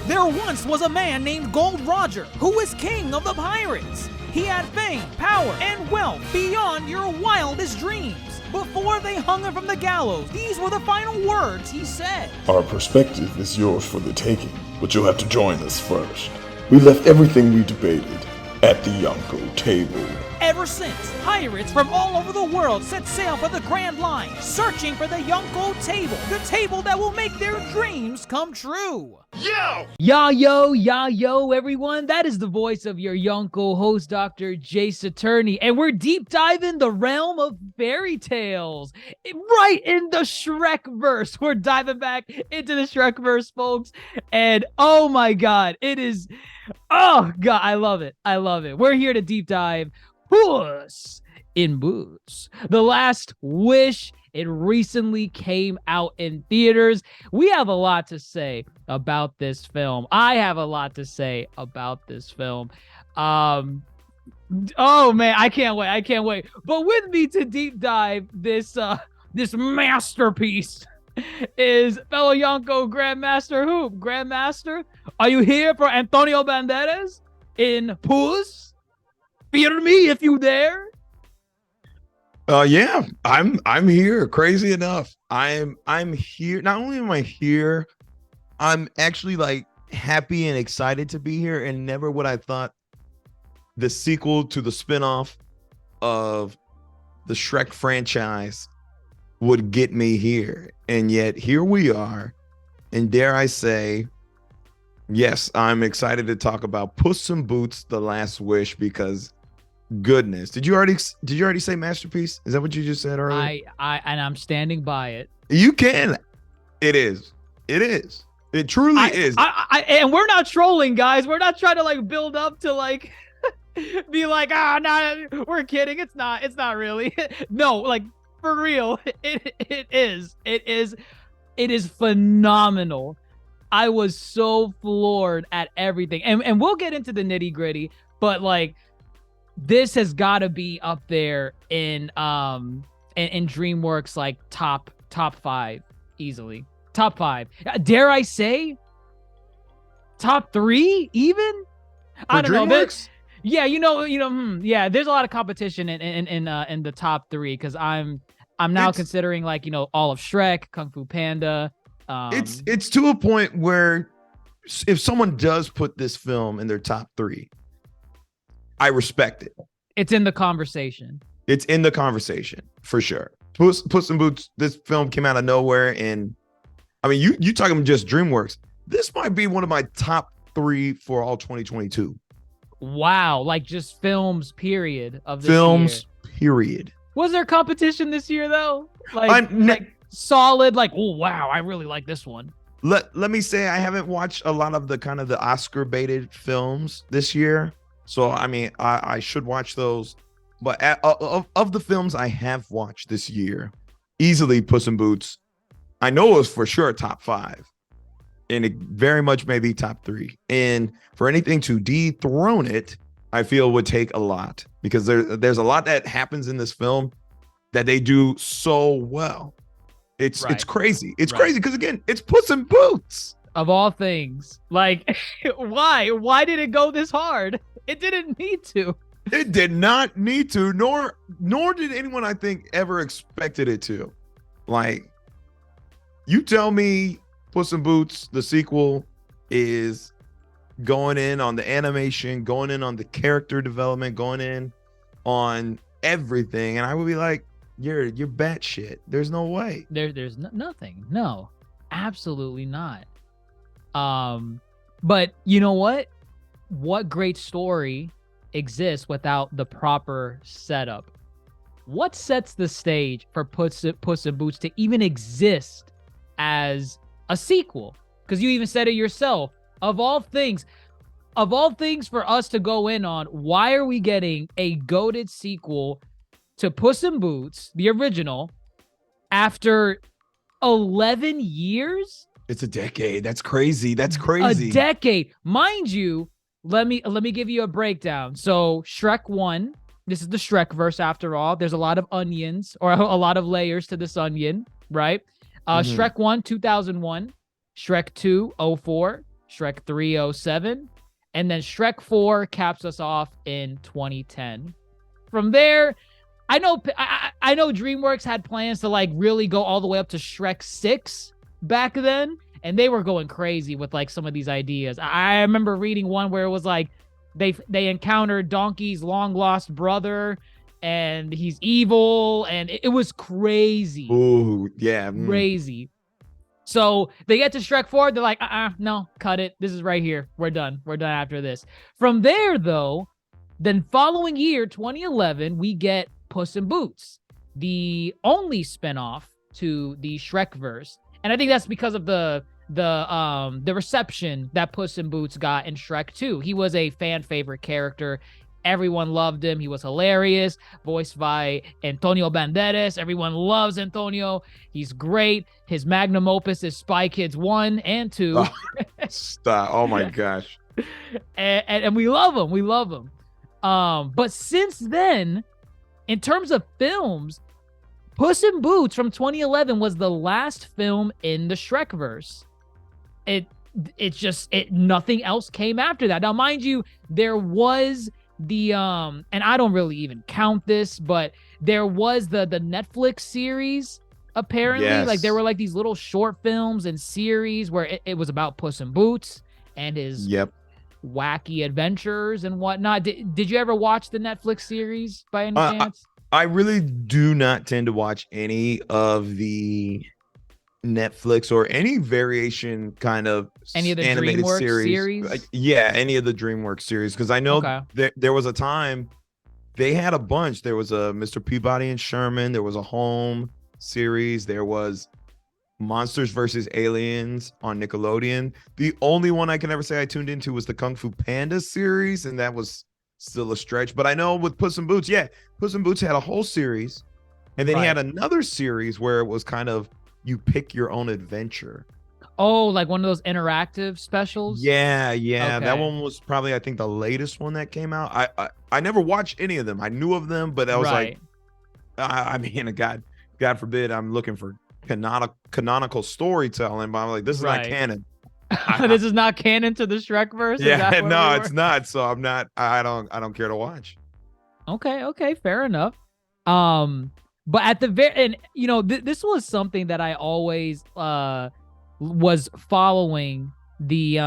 There once was a man named Gold Roger who was king of the pirates. He had fame, power, and wealth beyond your wildest dreams. Before they hung him from the gallows, these were the final words he said. Our perspective is yours for the taking, but you'll have to join us first. We left everything we debated at the Yonko table. Ever since, pirates from all over the world set sail for the Grand Line, searching for the Yonko table, the table that will make their dreams come true. Yo, everyone. That is the voice of your Yonko host, DrJaceAttorney, and we're deep diving the realm of fairy tales. Right in the Shrek-verse. We're diving back into the Shrek-verse, folks, and oh my God, it is... Oh, God, I love it. We're here to deep dive Puss in Boots, The Last Wish. It recently came out in theaters. We have a lot to say about this film. I have a lot to say about this film. Oh, man, I can't wait. But with me to deep dive this masterpiece is fellow Yonko Grandmaster Hoop. Grandmaster, are you here for Antonio Banderas in Puss? Fear me if you dare. Yeah, I'm here. Crazy enough, I'm here. Not only am I here, I'm actually like happy and excited to be here. And never would I thought the sequel to the spinoff of the Shrek franchise would get me here. And yet here we are. And dare I say, yes, I'm excited to talk about Puss in Boots: The Last Wish, because goodness, did you already say masterpiece? Is that what you just said earlier? And I'm standing by it. You can. It is. It truly is. And we're not trolling, guys. We're not trying to like build up to like be like, no, we're kidding. It's not really. No, like for real. It is phenomenal. I was so floored at everything. And we'll get into the nitty-gritty, but like this has got to be up there in DreamWorks like top 5 easily. Top 5. Dare I say top 3 even? I don't know. Yeah, yeah, there's a lot of competition in the top 3 because I'm now considering like, all of Shrek, Kung Fu Panda. It's to a point where if someone does put this film in their top 3, I respect it. It's in the conversation. It's in the conversation for sure. Puss in Boots, this film came out of nowhere, and I mean, you talking just DreamWorks. This might be one of my top 3 for all 2022. Wow, like just films period of this films year. Period. Was there competition this year though? Like solid, like, oh wow, I really like this one. Let me say I haven't watched a lot of the kind of the Oscar baited films this year. So, I mean, I should watch those. But of the films I have watched this year, easily Puss in Boots, I know it was for sure top 5. And it very much may be top 3. And for anything to dethrone it, I feel would take a lot. Because there's a lot that happens in this film that they do so well. It's crazy. It's crazy because, again, it's Puss in Boots. Of all things. Like, why? Why did it go this hard? It didn't need to. It did not need to, nor did anyone, I think, ever expected it to. Like, you tell me Puss in Boots, the sequel, is going in on the animation, going in on the character development, going in on everything, and I would be like, you're batshit. There's no way. There's nothing. No, absolutely not. But you know what? What great story exists without the proper setup? What sets the stage for Puss in Boots to even exist as a sequel? Because you even said it yourself. Of all things for us to go in on, why are we getting a goated sequel to Puss in Boots, the original, after 11 years? It's a decade. That's crazy. A decade. Mind you, let me give you a breakdown. So Shrek 1, this is the Shrek verse after all. There's a lot of onions, or a lot of layers to this onion, right? Shrek 1, 2001. Shrek 2, 04. Shrek 307, and then Shrek 4 caps us off in 2010. From there, I know DreamWorks had plans to like really go all the way up to Shrek 6 back then, and they were going crazy with like some of these ideas. I remember reading one where it was like they encountered Donkey's long lost brother, and he's evil, and it was crazy. Ooh, yeah. Crazy. So they get to Shrek 4, they're like, no, cut it. This is right here. We're done. We're done after this. From there, though, then following year, 2011, we get Puss in Boots, the only spinoff to the Shrekverse. And I think that's because of the reception that Puss in Boots got in Shrek 2. He was a fan favorite character. Everyone loved him. He was hilarious, voiced by Antonio Banderas. Everyone loves Antonio. He's great. His magnum opus is Spy Kids 1 and 2. Oh, stop. Oh my gosh. and we love him. We love him. But since then, in terms of films, Puss in Boots from 2011 was the last film in the Shrekverse. Nothing else came after that. Now, mind you, there was the and I don't really even count this, but there was the Netflix series, apparently. Yes. Like there were like these little short films and series where it was about Puss in Boots and his wacky adventures and whatnot. Did you ever watch the Netflix series by any chance? I really do not tend to watch any of the Netflix or any variation kind of any of the animated DreamWorks series. Yeah, any of the DreamWorks series, because I know there was a time they had a bunch. There was a Mr. Peabody and Sherman. There was a Home series. There was Monsters versus Aliens on Nickelodeon. The only one I can ever say I tuned into was the Kung Fu Panda series, and that was still a stretch. But I know with Puss in Boots, Puss in Boots had a whole series, and then he had another series where it was kind of you pick your own adventure. Oh, like one of those interactive specials? Yeah. Okay. That one was probably, I think, the latest one that came out. I never watched any of them. I knew of them, but I was like, I mean, God forbid I'm looking for canonical storytelling, but I'm like, this is not canon. This is not canon to the Shrekverse? Yeah, no, it's not. So I'm not, I don't care to watch. Okay, fair enough. But at the very end, this was something that I always was following the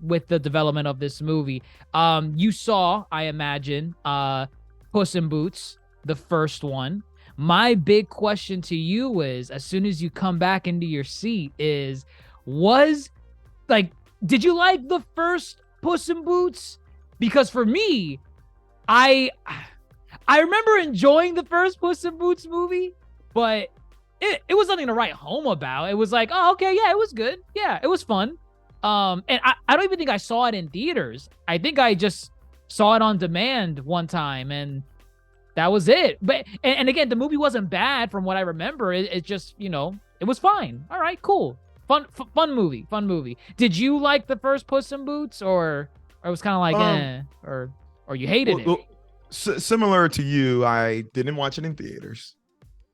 with the development of this movie. You saw, I imagine, Puss in Boots, the first one. My big question to you is, as soon as you come back into your seat, did you like the first Puss in Boots? Because for me, I remember enjoying the first Puss in Boots movie, but it was nothing to write home about. It was like, oh, okay, yeah, it was good. Yeah, it was fun. And I don't even think I saw it in theaters. I think I just saw it on demand one time, and that was it. But and again, the movie wasn't bad from what I remember. It just, it was fine. All right, cool. Fun movie. Did you like the first Puss in Boots, or it was kind of like, or you hated it? Similar to you, I didn't watch it in theaters.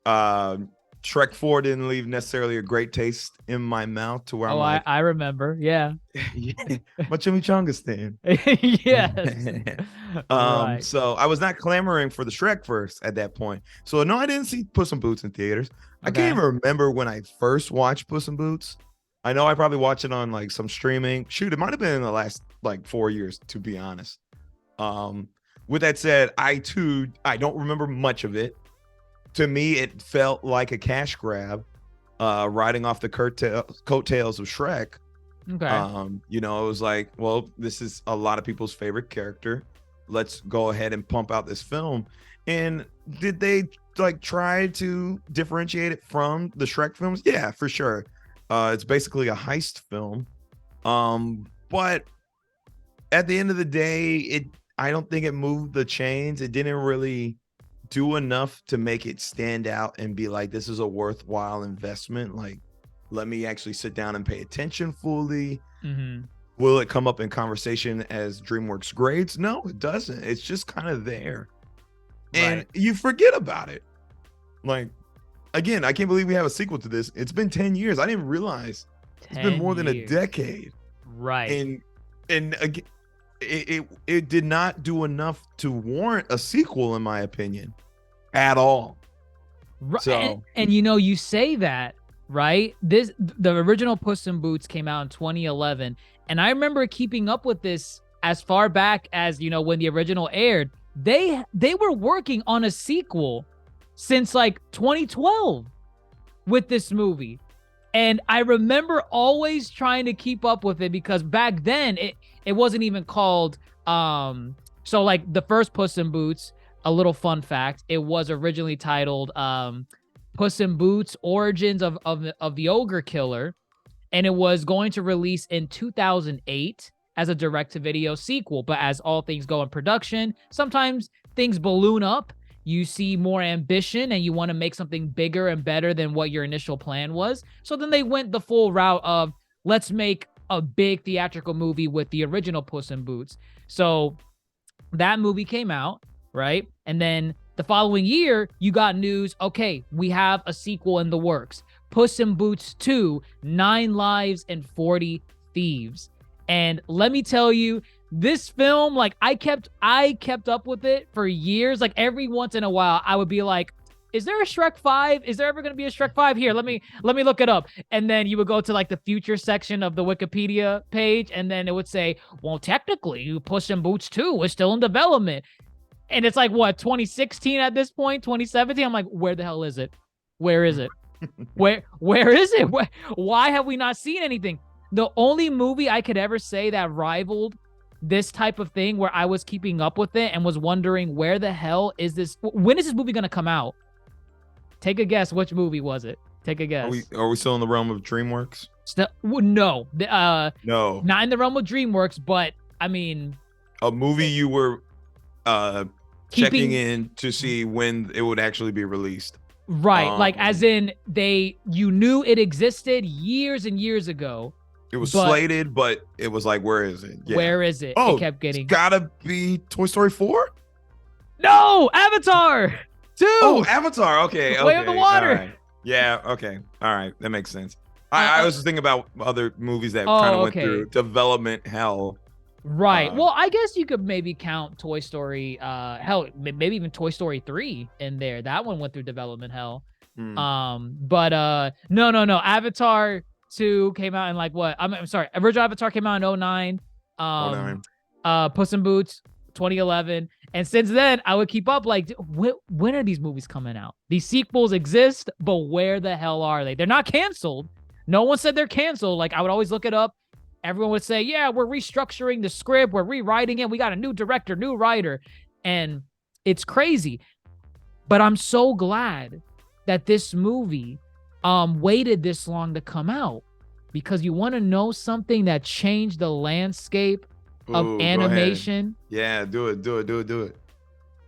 Shrek 4 didn't leave necessarily a great taste in my mouth to where I'm like, I remember, yeah. My chimichanga stand. Yes. Right. So I was not clamoring for the Shrekverse at that point. So no, I didn't see Puss in Boots in theaters. I can't even remember when I first watched Puss in Boots. I know I probably watched it on like some streaming. Shoot, it might have been in the last like 4 years, to be honest. With that said, I don't remember much of it. To me, it felt like a cash grab, riding off the coattails of Shrek. Okay. It was like, well, this is a lot of people's favorite character. Let's go ahead and pump out this film. And did they like try to differentiate it from the Shrek films? Yeah, for sure. It's basically a heist film. But at the end of the day, I don't think it moved the chains. It didn't really do enough to make it stand out and be like, this is a worthwhile investment. Like, let me actually sit down and pay attention fully. Mm-hmm. Will it come up in conversation as DreamWorks grades? No, it doesn't. It's just kind of there. And you forget about it. Like, again, I can't believe we have a sequel to this. It's been 10 years. I didn't realize it's been more than a decade. Right. And again, it did not do enough to warrant a sequel, in my opinion, at all. Right. So And you say that, right? The original Puss in Boots came out in 2011, and I remember keeping up with this as far back as, when the original aired. They were working on a sequel since like 2012 with this movie. And I remember always trying to keep up with it because back then it wasn't even called so like the first Puss in Boots, a little fun fact, it was originally titled Puss in Boots Origins of the Ogre Killer, and it was going to release in 2008 as a direct-to-video sequel. But as all things go in production, sometimes things balloon up. You see more ambition and you want to make something bigger and better than what your initial plan was. So then they went the full route of, let's make a big theatrical movie with the original Puss in Boots. So that movie came out, right? And then the following year, you got news, okay, we have a sequel in the works. Puss in Boots 2, 9 Lives and 40 Thieves. And let me tell you, this film, like I kept up with it for years. Like every once in a while, I would be like, is there a Shrek 5? Is there ever going to be a Shrek 5? Here, let me look it up. And then you would go to like the future section of the Wikipedia page, and then it would say, well, technically, Puss in Boots 2 is still in development. And it's like, what, 2016 at this point, 2017? I'm like, where the hell is it? Where is it? Where is it? Why have we not seen anything? The only movie I could ever say that rivaled this type of thing where I was keeping up with it and was wondering where the hell is this? When is this movie going to come out? Take a guess. Which movie was it? Take a guess. Are we still in the realm of DreamWorks? No. No. Not in the realm of DreamWorks, but I mean, a movie you were checking in to see when it would actually be released. Right. Like as in you knew it existed years and years ago. It was slated, but it was like, where is it? Yeah. Where is it? Oh, it kept getting. It's gotta be Toy Story 4? No, Avatar 2. Oh, Avatar. Okay. Way of the Water. Right. Yeah. Okay. All right. That makes sense. I was just thinking about other movies that kind of went through development hell. Right. Well, I guess you could maybe count Toy Story, hell, maybe even Toy Story 3 in there. That one went through development hell. But no. Avatar 2 came out in like what? I'm sorry. Original Avatar came out in 2009. 09. Puss in Boots 2011. And since then, I would keep up like, when are these movies coming out? These sequels exist, but where the hell are they? They're not canceled. No one said they're canceled. Like I would always look it up. Everyone would say, yeah, we're restructuring the script. We're rewriting it. We got a new director, new writer. And it's crazy. But I'm so glad that this movie waited this long to come out, because you want to know something that changed the landscape of animation. Yeah, do it.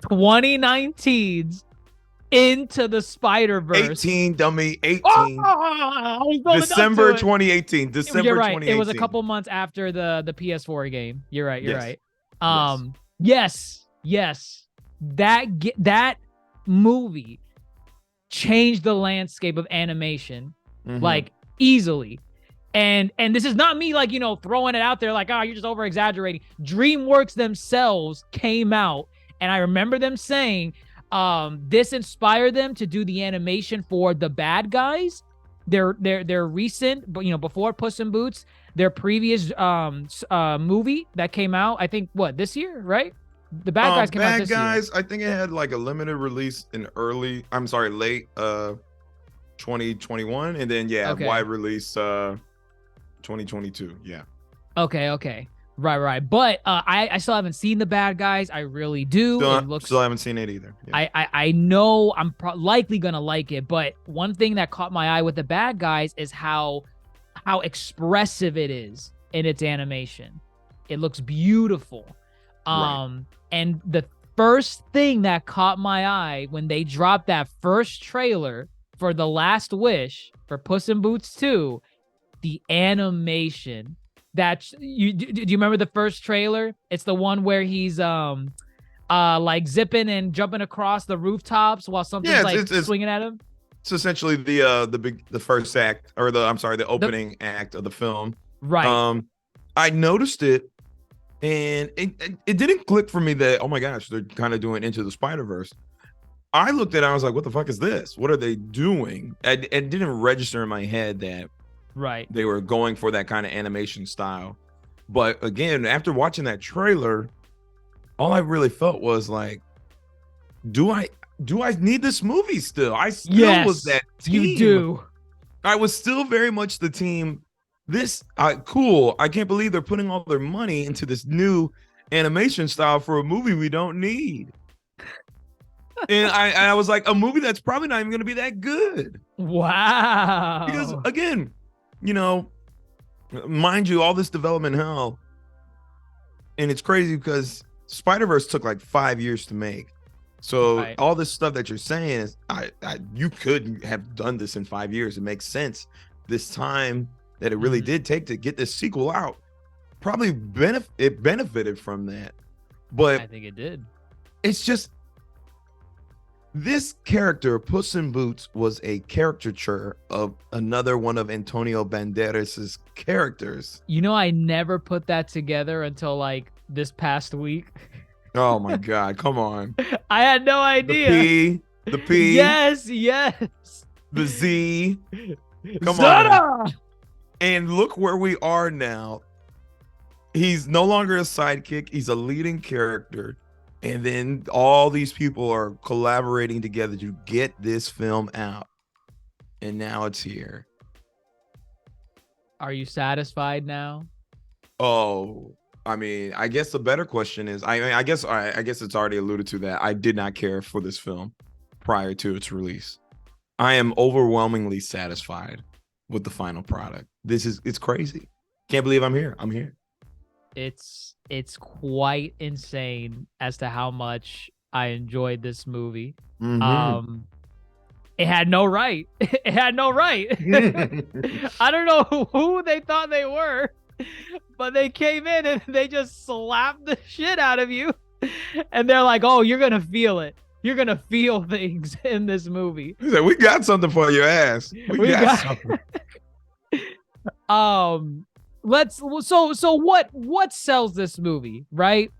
2019's Into the Spider-Verse. 18, dummy. 18. December 2018. You're right. 2018. It was a couple months after the PS4 game. You're right. You're Yes. right. Yes. That movie changed the landscape of animation, like easily. And this is not me like, throwing it out there like, oh, you're just over exaggerating. DreamWorks themselves came out, and I remember them saying this inspired them to do the animation for The Bad Guys, their recent, but before Puss in Boots, their previous movie that came out, I think this year, right? The Bad Guys came out this year. I think it had like a limited release in late 2021, and then wide release 2022. Yeah. Okay. Right. But I still haven't seen The Bad Guys. I really do. Still haven't seen it either. Yeah. I know I'm likely gonna like it, but one thing that caught my eye with The Bad Guys is how expressive it is in its animation. It looks beautiful. Right. And the first thing that caught my eye when they dropped that first trailer for The Last Wish for Puss in Boots 2, the animation. Do you remember the first trailer? It's the one where he's like zipping and jumping across the rooftops while something's swinging at him. It's essentially the first act, or the opening act of the film. Right. I noticed it, and it didn't click for me that, oh my gosh, they're kind of doing Into the Spider-Verse. I looked at it, I was like, what the fuck is this? What are they doing? It didn't register in my head that Right. they were going for that kind of animation style. But again, after watching that trailer, all I really felt was like, do I need this movie still? I still was that team. You do. I was still very much the team. This cool. I can't believe they're putting all their money into this new animation style for a movie we don't need. And I was like, a movie that's probably not even going to be that good. Wow. Because again, you know, mind you, all this development hell, and it's crazy because Spider-Verse took like 5 years to make. So Right. all this stuff that you're saying is, you could have done this in 5 years. It makes sense. This time that it really did take to get this sequel out, probably benefited from that. But I think it did. it's just, this character, Puss in Boots, was a caricature of another one of Antonio Banderas's characters. You know, I never put that together until like this past week. Oh my God, come on. I had no idea. The P, Yes. the Z. Come Zara! on. And look where we are now. He's no longer a sidekick. He's a leading character. And then all these people are collaborating together to get this film out. And now it's here. Are you satisfied now? Oh, I mean, I guess the better question is, I guess it's already alluded to that I did not care for this film prior to its release. I am overwhelmingly satisfied with the final product. It's crazy. Can't believe I'm here. I'm here. It's quite insane as to how much I enjoyed this movie. Mhm. It had no right. It had no right. I don't know who they thought they were, but they came in and they just slapped the shit out of you. And they're like, oh, you're going to feel it. You're going to feel things in this movie. He said, we got something for your ass. We got something. So what sells this movie, right?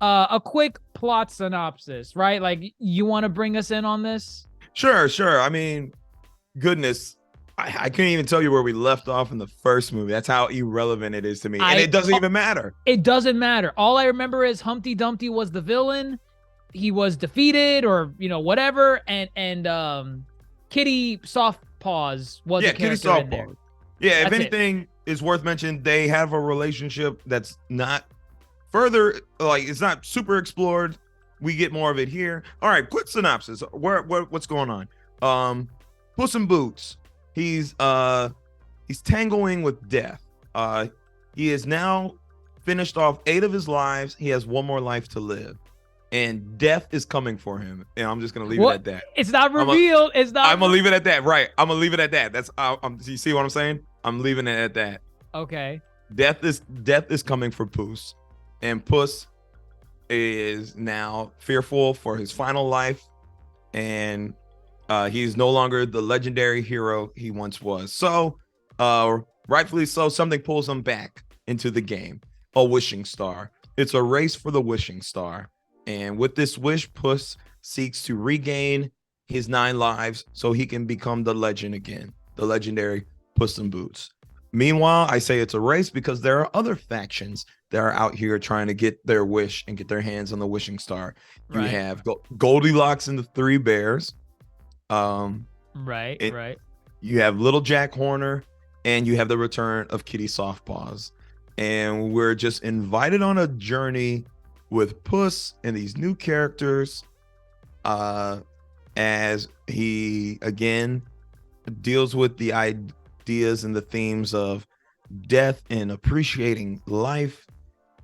A quick plot synopsis, right? Like, you want to bring us in on this? Sure. I mean, goodness, I couldn't even tell you where we left off in the first movie. That's how irrelevant it is to me. And it doesn't even matter. It doesn't matter. All I remember is Humpty Dumpty was the villain. He was defeated, or, you know, whatever. And Kitty Soft Paws was a character in there. Yeah, if That's anything is worth mentioning, they have a relationship that's not further, like, it's not super explored. We get more of it here. All right, quick synopsis. What's going on? Puss in Boots. He's tangling with death. He is now finished off 8 of his lives. He has 1 more life to live, and death is coming for him. And I'm just gonna leave it at that. It's not revealed. I'm gonna leave it at that. Right. I'm gonna leave it at that. That's you see what I'm saying? I'm leaving it at that. Okay. Death is coming for Puss, and Puss is now fearful for his final life, and he's no longer the legendary hero he once was. So rightfully so, something pulls him back into the game. A wishing star. It's a race for the wishing star, and with this wish, Puss seeks to regain his 9 lives so he can become the legend again, the legendary Puss in Boots. Meanwhile, I say it's a race because there are other factions that are out here trying to get their wish and get their hands on the wishing star. You have Goldilocks and the 3 Bears. Right. You have Little Jack Horner, and you have the return of Kitty Softpaws. And we're just invited on a journey with Puss and these new characters as he again deals with the ideas and the themes of death and appreciating life,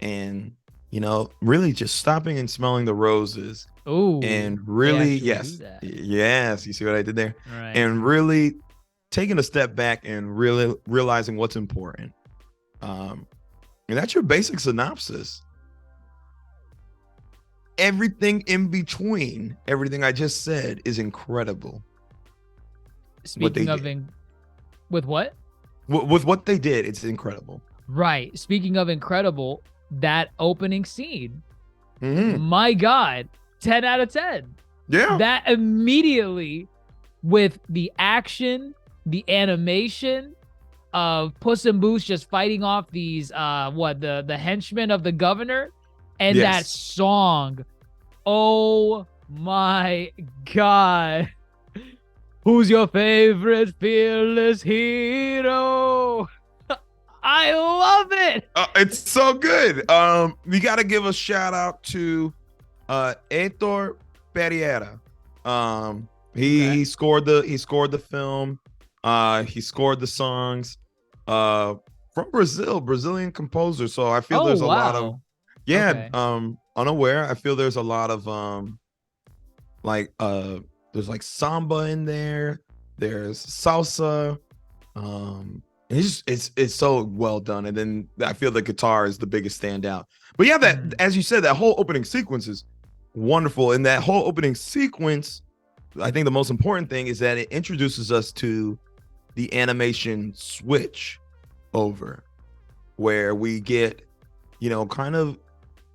and, you know, really just stopping and smelling the roses. Ooh, and really, yes, you see what I did there? Right. And really taking a step back and really realizing what's important. And that's your basic synopsis. Everything in between, everything I just said, is incredible. Speaking of, with what? With what they did, it's incredible. Right. Speaking of incredible, that opening scene, Mhm. my God, 10 out of 10. Yeah. That immediately, with the action, the animation of Puss and Boots just fighting off these the henchmen of the governor, and that Yes. song. Oh my God. Who's your favorite fearless hero? I love it. It's so good. We got to give a shout out to Heitor Pereira. He scored the film. He scored the songs. From Brazilian composer. So I feel there's a lot of unaware. I feel there's a lot of there's like samba in there. There's salsa. It's so well done, and then I feel the guitar is the biggest standout. But yeah, that as you said, that whole opening sequence is wonderful, and that whole opening sequence, I think the most important thing is that it introduces us to the animation switch over, where we get,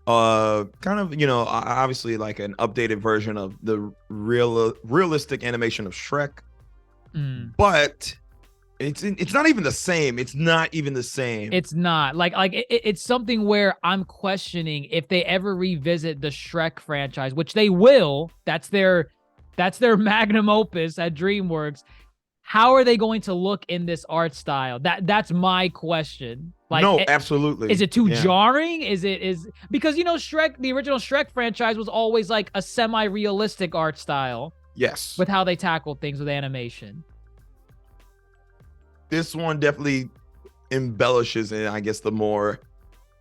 obviously like an updated version of the realistic animation of Shrek, but it's not even the same. It's not even the same. It's not it's something where I'm questioning if they ever revisit the Shrek franchise, which they will. That's their magnum opus at DreamWorks. How are they going to look in this art style? That's my question. No, absolutely. Is it too jarring? Because Shrek, the original Shrek franchise was always like a semi-realistic art style. Yes. With how they tackled things with animation. This one definitely embellishes it, I guess, the more.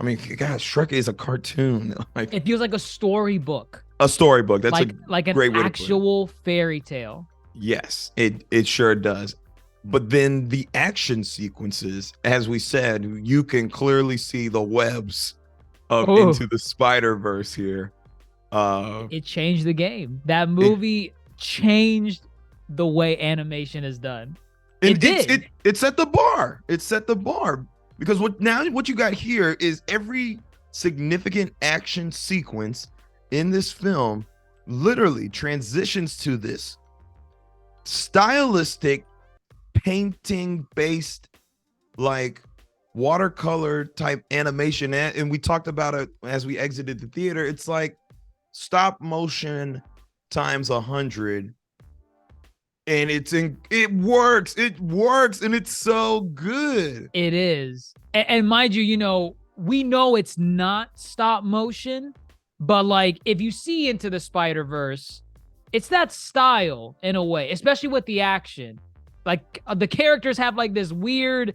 I mean, God, Shrek is a cartoon. Like, it feels like a storybook. A storybook. That's like a great way an actual fairy tale. Yes, it sure does. But then the action sequences, as we said, you can clearly see the webs of Into the Spider-Verse here. It changed the game. That movie changed the way animation is done. It did. It set the bar. It set the bar. Because what you got here is every significant action sequence in this film literally transitions to this stylistic painting based, like, watercolor type animation, and we talked about it as we exited the theater. It's like stop motion times 100, and it works, and it's so good. It is. And mind you, we know it's not stop motion, but like if you see Into the Spider-Verse, it's that style in a way, especially with the action. Like the characters have like this weird,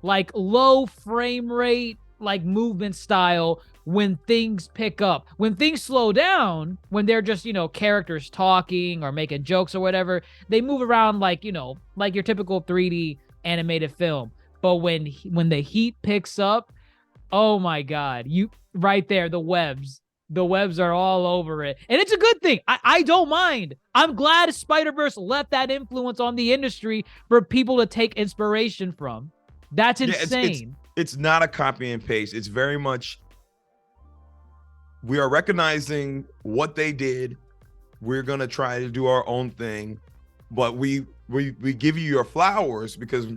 like low frame rate, like movement style when things pick up. When things slow down, when they're just, characters talking or making jokes or whatever, they move around like, like your typical 3D animated film. But when the heat picks up, oh my God, right there, the webs are all over it. And it's a good thing. I don't mind. I'm glad Spider-Verse left that influence on the industry for people to take inspiration from. That's insane. It's not a copy and paste. It's very much, we are recognizing what they did. We're going to try to do our own thing, but we give you your flowers because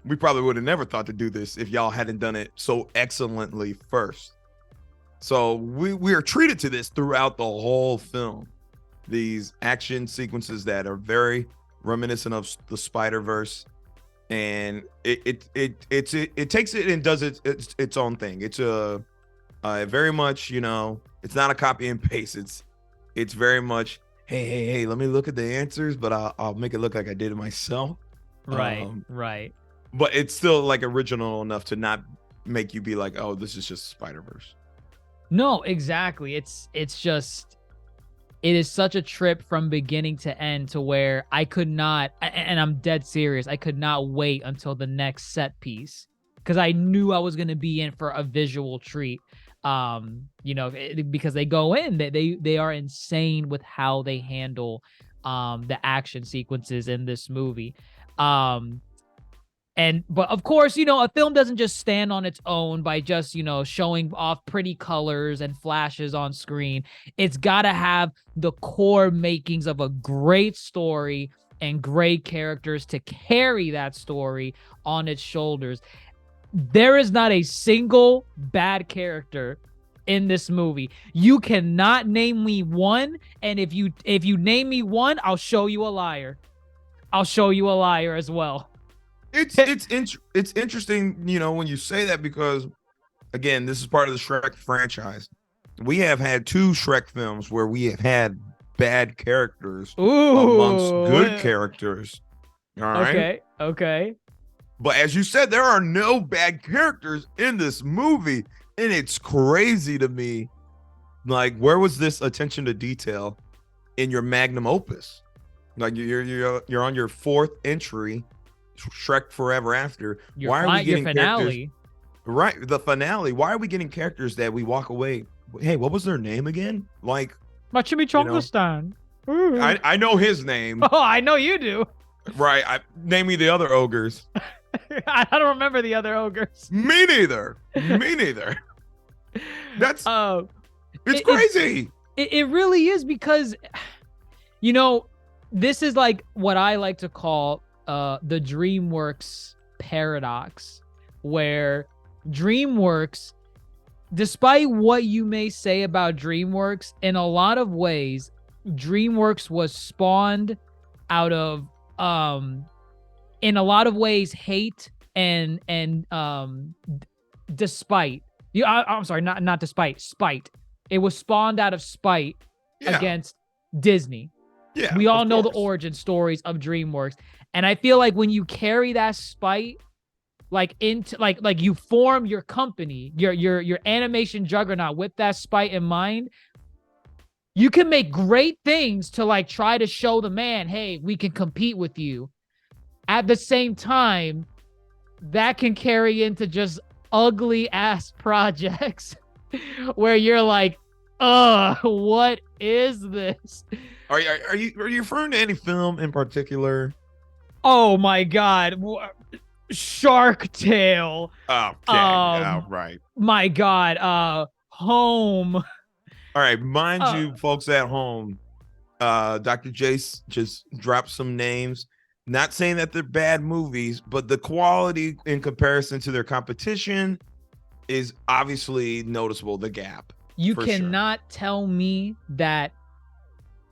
we probably would have never thought to do this if y'all hadn't done it so excellently first. So we are treated to this throughout the whole film. These action sequences that are very reminiscent of the Spider-Verse, and it takes it and does its own thing. It's a very much, it's not a copy and paste. It's very much, hey, let me look at the answers, but I'll make it look like I did it myself. Right. But it's still like original enough to not make you be like, oh, this is just Spider-Verse. No, exactly. It is such a trip from beginning to end to where I could not, and I'm dead serious, I could not wait until the next set piece because I knew I was going to be in for a visual treat. Because they go in, they are insane with how they handle the action sequences in this movie. But of course, a film doesn't just stand on its own by just, showing off pretty colors and flashes on screen. It's got to have the core makings of a great story and great characters to carry that story on its shoulders. There is not a single bad character in this movie. You cannot name me one, and if you name me one, I'll show you a liar. I'll show you a liar as well. It's interesting, when you say that, because again, this is part of the Shrek franchise. We have had 2 Shrek films where we have had bad characters amongst good characters. All right. Okay. But as you said, there are no bad characters in this movie, and it's crazy to me. Like, where was this attention to detail in your magnum opus? Like, you're on your 4th entry, Shrek Forever After. Why are we getting characters? Right, the finale. Why are we getting characters that we walk away? Hey, what was their name again? Like, my chimichanga stand. I know his name. Oh, I know you do. Right. Name me the other ogres. I don't remember the other ogres. Me neither. That's it's crazy. It really is, because this is like what I like to call the DreamWorks paradox, where DreamWorks, despite what you may say about DreamWorks, in a lot of ways, DreamWorks was spawned out of in a lot of ways hate and despite. I'm sorry, not despite, spite. It was spawned out of spite against Disney. Yeah, we all know the origin stories of DreamWorks, and I feel like when you carry that spite, like into like you form your company, your animation juggernaut with that spite in mind, you can make great things to like try to show the man, hey, we can compete with you. At the same time, that can carry into just ugly ass projects where you're like, what is this? Are you referring to any film in particular? Oh my God. Shark Tale. Okay. Yeah, right. My God. Home. All right. Mind you, folks at home, Dr. Jace just dropped some names. Not saying that they're bad movies, but the quality in comparison to their competition is obviously noticeable, the gap. You cannot tell me that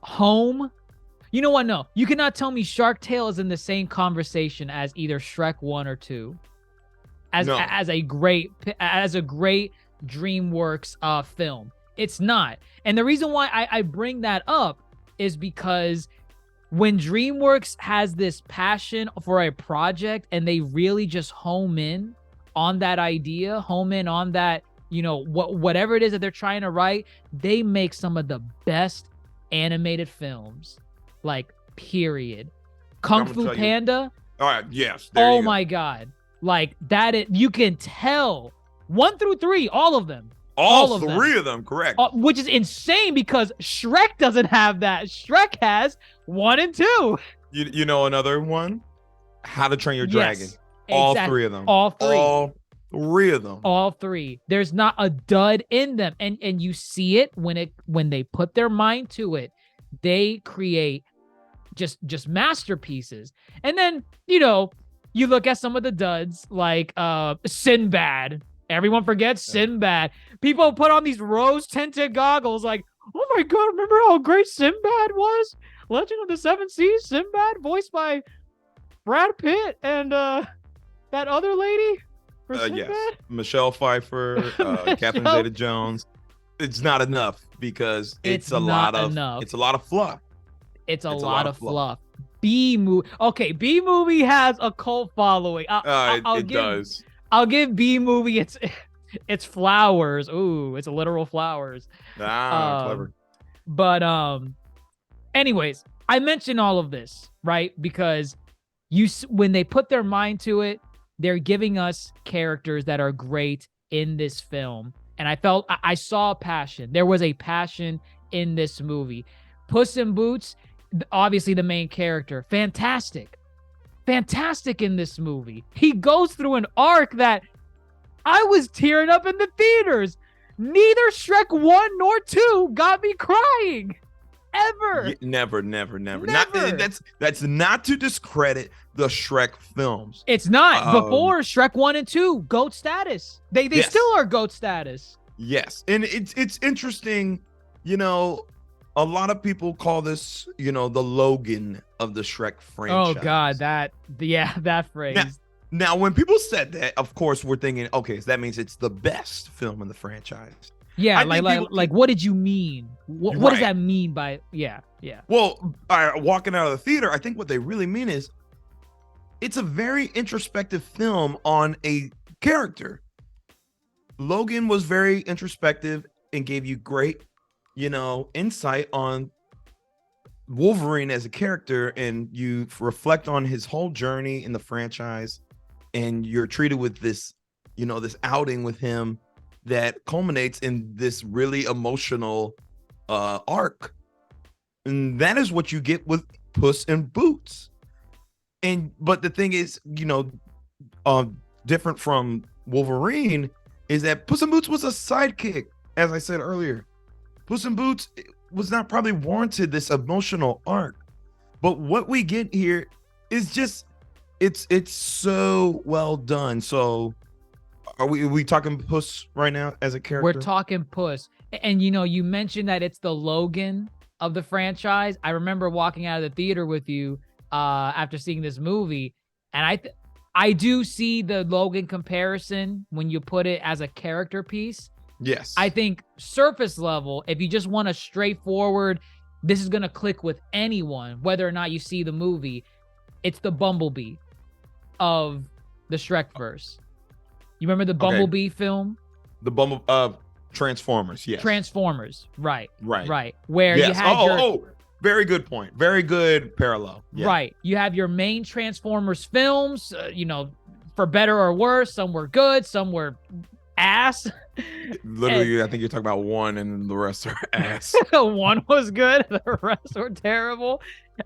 Home. You know what? No, you cannot tell me Shark Tale is in the same conversation as either Shrek 1 or 2. As a great DreamWorks film. It's not. And the reason why I bring that up is because when DreamWorks has this passion for a project and they really just home in on that idea, home in on that, whatever it is that they're trying to write, they make some of the best animated films, like, period. Kung Fu Panda. All right, yes. Oh my God. Like, you can tell 1 through 3, all of them. All 3 of them, correct. Which is insane because Shrek doesn't have that. Shrek has 1 and 2. You know another one? How to Train Your Dragon. Yes, all exactly. 3 of them. All 3. All 3 of them. All 3. There's not a dud in them. And you see it when they put their mind to it. They create just masterpieces. And then, you look at some of the duds like Sinbad. Everyone forgets Sinbad. People put on these rose-tinted goggles like, oh my God, remember how great Sinbad was? Legend of the Seven Seas, Sinbad, voiced by Brad Pitt and that other lady? Yes, Michelle Pfeiffer, Catherine Zeta-Jones. It's not enough because it's a lot of fluff. It's a lot of fluff. B-movie. Okay, B-movie has a cult following. It does. I'll give B-movie it's flowers. Ooh, it's literal flowers. Clever. But anyways, I mention all of this, right? Because when they put their mind to it, they're giving us characters that are great in this film. And I saw passion. There was a passion in this movie. Puss in Boots, obviously the main character. Fantastic. fantastic in this movie. He goes through an arc that I was tearing up in the theaters. Neither Shrek 1 nor 2 got me crying. Ever. Never. Not, that's not to discredit the Shrek films. It's not. Before Shrek 1 and 2, GOAT status. They Yes. still are GOAT status. Yes. And it's interesting, you know, a lot of people call this, you know, the Logan of the Shrek franchise. Oh God, that phrase. Now, when people said that, of course, we're thinking, okay, so that means it's the best film in the franchise. Yeah, I think like what did you mean? What Right. does that mean by yeah. Well, walking out of the theater, I think what they really mean is it's a very introspective film on a character. Logan was very introspective and gave you great, you know, insight on Wolverine as a character, and you reflect on his whole journey in the franchise, and you're treated with this, you know, this outing with him that culminates in this really emotional arc. And that is what you get with Puss in Boots. But the thing is, you know, different from Wolverine is that Puss in Boots was a sidekick, as I said earlier. Puss in Boots was not probably warranted this emotional arc. But what we get here is just it's so well done. So are we talking Puss right now as a character? We're talking Puss. And you know, you mentioned that it's the Logan of the franchise. I remember walking out of the theater with you after seeing this movie, and I do see the Logan comparison when you put it as a character piece. Yes. I think surface level, if you just want a straightforward, this is going to click with anyone, whether or not you see the movie, it's the Bumblebee of the Shrekverse. You remember the Bumblebee film? The Transformers, yes. Transformers, right. Right. Where yes. you had very good point. Very good parallel. Yeah. Right. You have your main Transformers films, you know, for better or worse. Some were good, some were ass. Literally, I think you're talking about one and the rest are ass. One was good, the rest were terrible.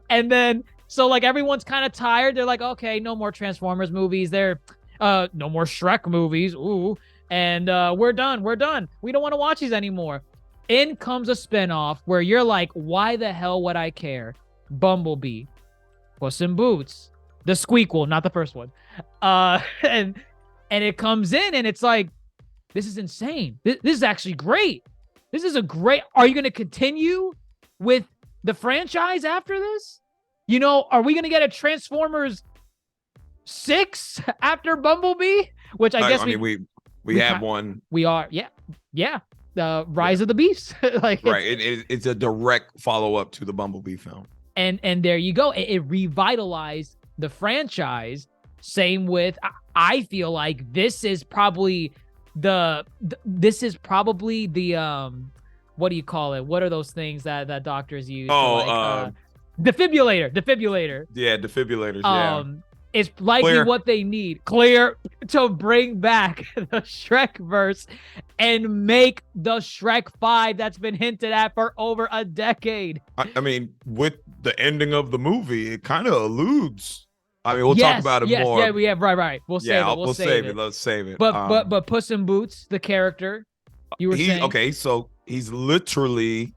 And then, so like everyone's kind of tired. They're like, okay, no more Transformers movies. No more Shrek movies. Ooh. And we're done. We don't want to watch these anymore. In comes a spinoff where you're like, why the hell would I care? Bumblebee, Puss in Boots, the Squeakquel, not the first one. And it comes in and it's like, this is insane. This is actually great. This is a great. Are you going to continue with the franchise after this? You know, are we going to get a Transformers 6 after Bumblebee? Which I guess we have one. We are, yeah. Rise of the Beast. Like right. It's a direct follow-up to the Bumblebee film. And there you go. It revitalized the franchise. Same with, I feel like this is probably the what do you call it? What are those things that doctors use? Defibrillator. Yeah, defibrillators. Yeah. It's likely what they need. Clear to bring back the Shrekverse and make the Shrek 5 that's been hinted at for over a decade. I mean, with the ending of the movie, it kind of alludes. I mean, we'll talk about it more. Yeah, we have right. We'll save it. We'll save it. Let's save it. But Puss in Boots, the character, you were saying. Okay, so he's literally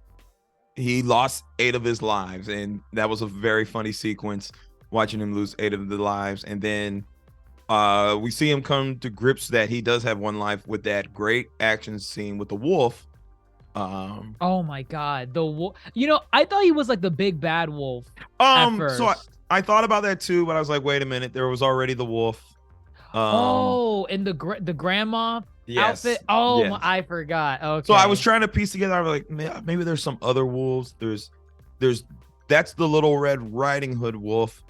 he lost 8 of his lives, and that was a very funny sequence. Watching him lose 8 of the lives, and then we see him come to grips that he does have 1 life with that great action scene with the wolf. Oh my God, the wolf! You know, I thought he was like the big bad wolf. At first. So I thought about that too, but I was like, wait a minute, there was already the wolf. And the grandma outfit. Oh, yes. I forgot. Okay. So I was trying to piece together. I was like, maybe there's some other wolves. That's the Little Red Riding Hood wolf.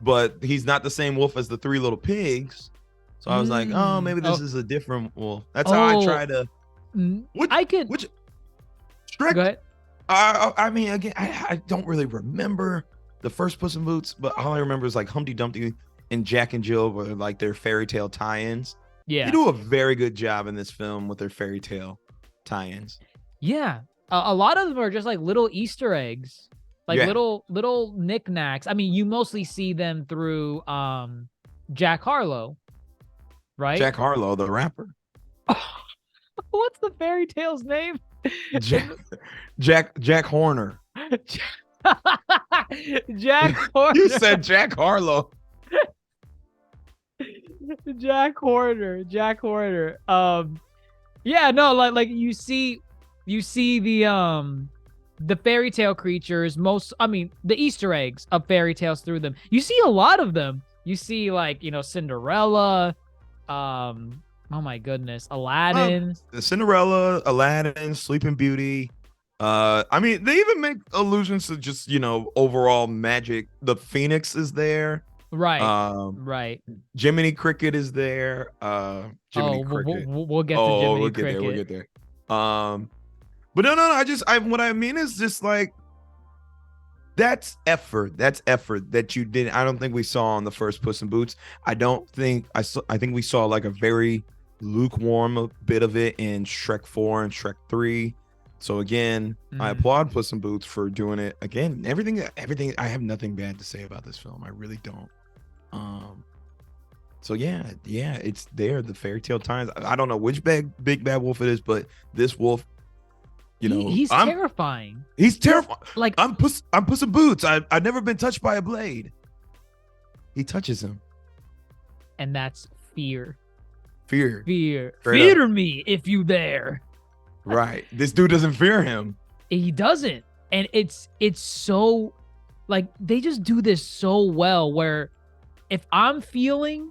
But he's not the same wolf as the 3 little pigs. So I was like, oh, maybe this is a different wolf. That's how I try to. Which Shrek? Go ahead. I mean, again, I don't really remember the first Puss in Boots, but all I remember is like Humpty Dumpty and Jack and Jill were like their fairy tale tie-ins. Yeah. They do a very good job in this film with their fairy tale tie-ins. Yeah. A lot of them are just like little Easter eggs like Yeah. little knickknacks. I mean, you mostly see them through Jack Harlow, right? Jack Harlow, the rapper. What's the fairy tale's name? Jack Horner. Jack Horner. You said Jack Harlow. Jack Horner. Yeah, no, like you see the fairy tale creatures, the Easter eggs of fairy tales through them. You see a lot of them. You see, like, Cinderella, oh my goodness, Aladdin. Cinderella, Aladdin, Sleeping Beauty. I mean, they even make allusions to just, overall magic. The Phoenix is there. Right. Right. Jiminy Cricket is there. Jiminy Cricket. We'll get to Jiminy Cricket. We'll get there. But no. What I mean is just like, that's effort. That's effort that you didn't. I don't think we saw on the first Puss in Boots. I think we saw like a very lukewarm bit of it in Shrek 4 and Shrek 3. So again, I applaud Puss in Boots for doing it again. Everything. I have nothing bad to say about this film. I really don't. So yeah, it's there. The fairy tale times. I don't know which big bad wolf it is, but this wolf, he's terrifying. He's terrifying. Like I'm Puss in Boots. I've never been touched by a blade. He touches him, and that's fear. Fear Me if you dare. Right. This dude doesn't fear him. He doesn't. And it's so, like, they just do this so well, where if I'm feeling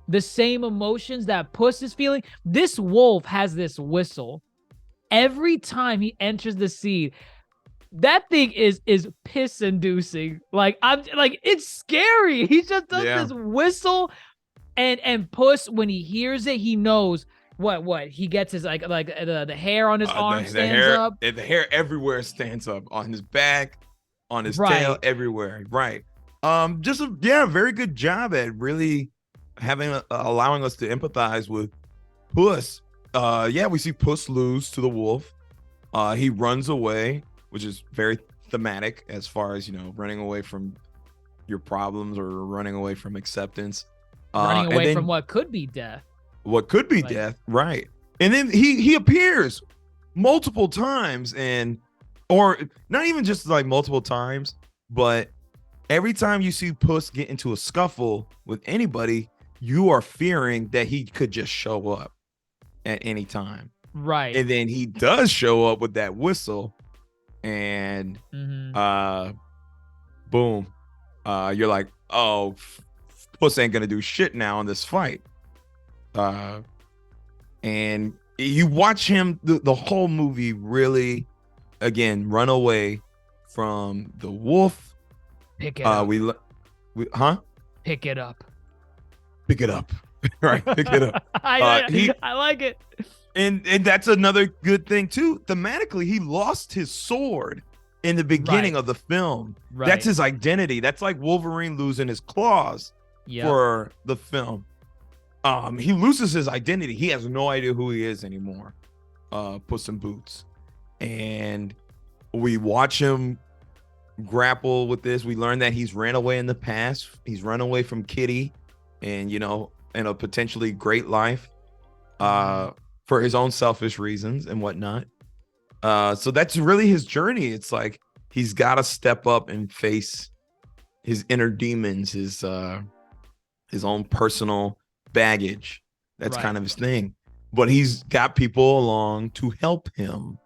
the same emotions that Puss is feeling, this wolf has this whistle. Every time he enters the scene, that thing is piss inducing. Like, it's scary. He just does this whistle, and Puss, when he hears it, he knows what he gets his like the hair on his arm stands up. And the hair everywhere stands up, on his back, on his tail, everywhere. Right. Just a very good job at really allowing us to empathize with Puss. We see Puss lose to the wolf. He runs away, which is very thematic as far as, running away from your problems or running away from acceptance. Running away from what could be death. Death, right? And then he appears multiple times, or not even just like multiple times, but every time you see Puss get into a scuffle with anybody, you are fearing that he could just show up at any time. Right. And then he does show up with that whistle, and boom. You're like, oh, Puss ain't gonna do shit now in this fight. And you watch him the whole movie really, again, run away from the wolf. Pick it up. Pick it up. Right, pick it up. I like it. And that's another good thing too. Thematically, he lost his sword in the beginning of the film. Right. That's his identity. That's like Wolverine losing his claws for the film. He loses his identity. He has no idea who he is anymore. Puss in Boots. And we watch him grapple with this. We learn that he's ran away in the past. He's run away from Kitty and, in a potentially great life for his own selfish reasons and whatnot. So that's really his journey. It's like he's got to step up and face his inner demons, his own personal baggage. That's kind of his thing. But he's got people along to help him.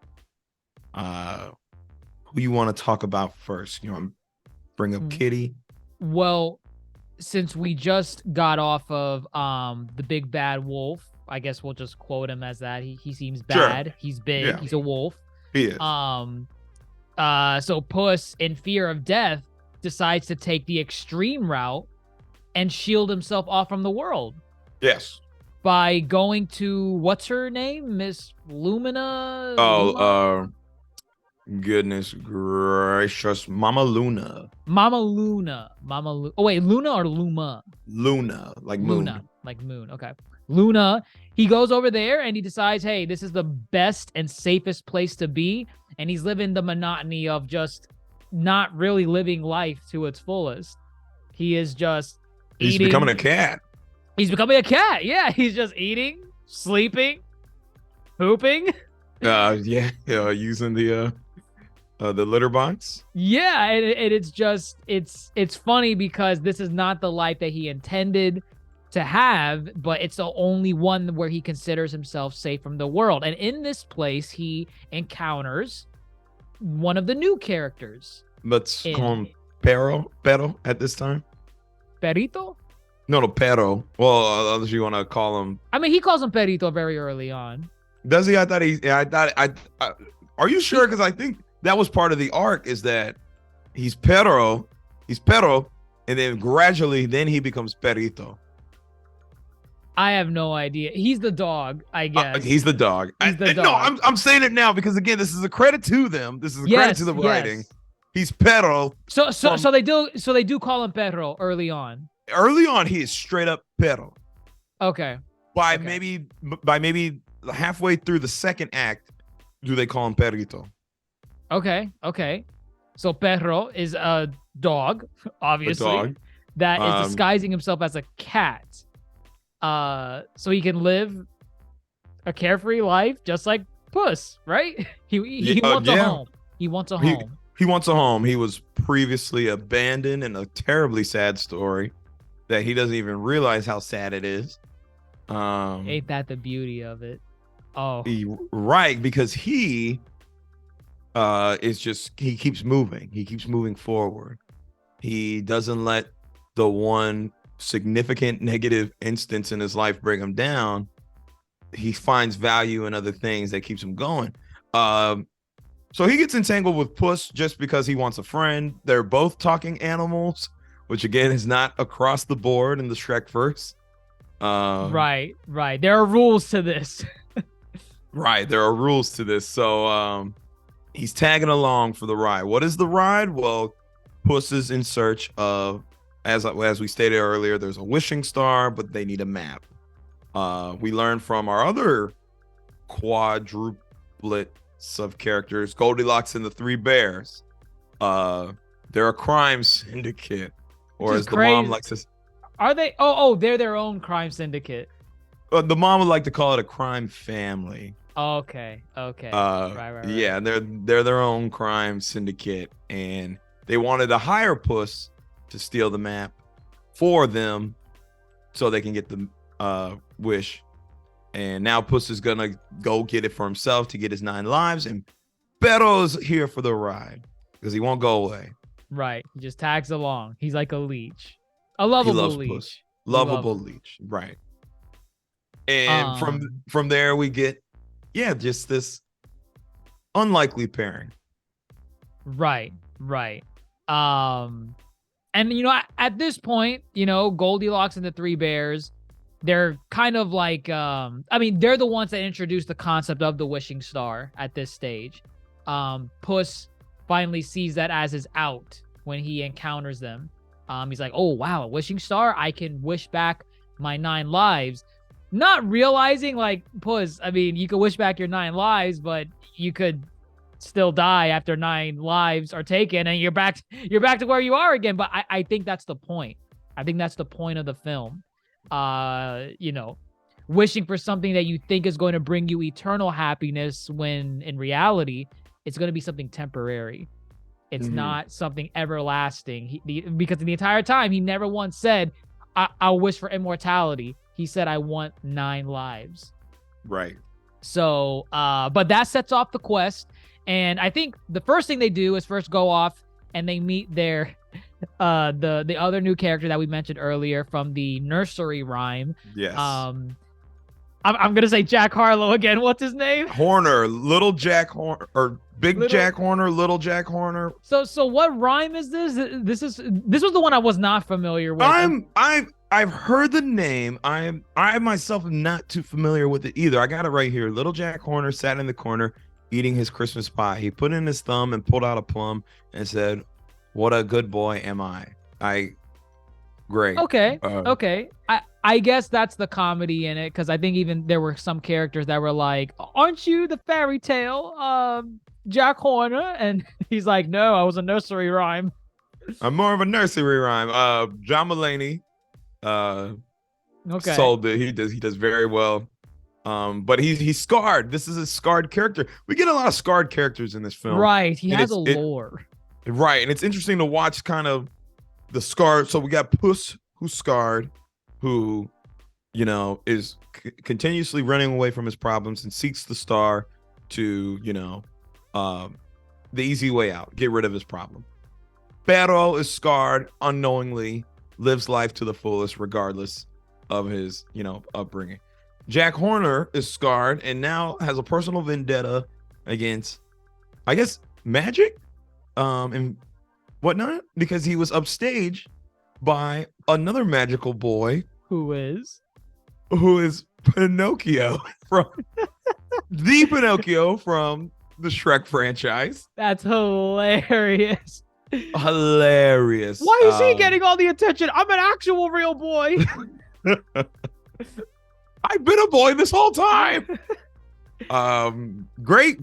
Who you want to talk about first? Bring up Kitty? Well, since we just got off of the big bad wolf, I guess we'll just quote him as that. He seems bad. Sure. He's big. Yeah. He's a wolf. He is. So Puss, in fear of death, decides to take the extreme route and shield himself off from the world. Yes. By going to, what's her name? Miss Lumina? Goodness gracious. Mama Luna. Oh, wait, Luna or Luma? Luna, like moon. Luna, like moon. Okay. Luna, he goes over there and he decides, hey, this is the best and safest place to be. And he's living the monotony of just not really living life to its fullest. He is just He's eating. becoming a cat. He's becoming a cat. Yeah, he's just eating, sleeping, pooping. Using the litter box. Yeah, and it's just it's funny because this is not the life that he intended to have, but it's the only one where he considers himself safe from the world. And in this place, he encounters one of the new characters. Let's call him Pero at this time. Perito? No, Pero. Well, unless you want to call him. I mean, he calls him Perito very early on. Does he? I thought. Are you sure? Because I think that was part of the arc. Is that he's Pero, and then gradually, then he becomes Perito. I have no idea. He's the dog, I guess. He's the dog. No, I'm saying it now because again, this is a credit to them. This is a credit to the writing. Yes. He's Pero. So they do call him Perro early on. Early on, he is straight up Pero. Okay. By maybe halfway through the second act, do they call him Perito? Okay. So Perro is a dog, obviously, that is disguising himself as a cat. So he can live a carefree life just like Puss, right? He wants a home. He wants a home. He wants a home. He was previously abandoned in a terribly sad story that he doesn't even realize how sad it is. Ain't that the beauty of it? Oh, right, because he he keeps moving. He keeps moving forward. He doesn't let the one significant negative instance in his life bring him down. He finds value in other things that keeps him going. So he gets entangled with Puss just because he wants a friend. They're both talking animals, which again is not across the board in the Shrek verse. Right. There are rules to this. Right, there are rules to this. So he's tagging along for the ride. What is the ride? Well, Puss is in search of, as we stated earlier, there's a wishing star, but they need a map. We learned from our other quadruplet of characters, Goldilocks and the Three Bears. They're a crime syndicate, or as the mom likes to. Are they? Oh, they're their own crime syndicate. The mom would like to call it a crime family. Okay. Right. Yeah, they're their own crime syndicate, and they wanted to hire Puss to steal the map for them so they can get the wish. And now Puss is gonna go get it for himself to get his 9 lives, and Pero's here for the ride because he won't go away. Right, he just tags along. He's like a leech, a lovable leech. Puss. Lovable leech, right? And from there we get just this unlikely pairing. Right. And at this point, Goldilocks and the Three Bears, they're kind of like they're the ones that introduced the concept of the wishing star at this stage. Puss finally sees that as his out when he encounters them. He's like, oh wow, a wishing star, I can wish back my 9 lives. Not realizing, like, Puss, you could wish back your 9 lives, but you could still die after 9 lives are taken, and you're back to where you are again. But I think that's the point. I think that's the point of the film. Wishing for something that you think is going to bring you eternal happiness, when in reality, it's going to be something temporary. It's not something everlasting. Because the entire time, he never once said, I'll wish for immortality. He said, I want 9 lives. Right. So, but that sets off the quest. And I think the first thing they do is first go off and they meet their, the other new character that we mentioned earlier from the nursery rhyme. Yes. I'm going to say Jack Harlow again. What's his name? Horner, Little Jack Horner, or Jack Horner, Little Jack Horner. So what rhyme is this? This was the one I was not familiar with. I've heard the name. I myself am not too familiar with it either. I got it right here. Little Jack Horner sat in the corner eating his Christmas pie. He put in his thumb and pulled out a plum and said, "What a good boy am I." Great. Okay. Okay. I guess that's the comedy in it, because I think even there were some characters that were like, "Aren't you the fairy tale Jack Horner?" And He's like, no, I was a nursery rhyme. I'm more of a nursery rhyme. John Mulaney, Okay. sold it. He does very well. But he's scarred. This is a scarred character. We get a lot of scarred characters in this film. Right. He And has a lore. Right. And it's interesting to watch kind of the scarred. So we got Puss, who's scarred, who, you know, is continuously running away from his problems and seeks the star to, you know, the easy way out, get rid of his problem. Pero is scarred unknowingly, lives life to the fullest regardless of his, you know, upbringing. Jack Horner is scarred and now has a personal vendetta against, I guess, magic and whatnot, because he was upstaged by another magical boy Who is? Pinocchio from the Pinocchio from the Shrek franchise. That's hilarious. Hilarious. Why is he getting all the attention? I'm an actual real boy. I've been a boy this whole time. Great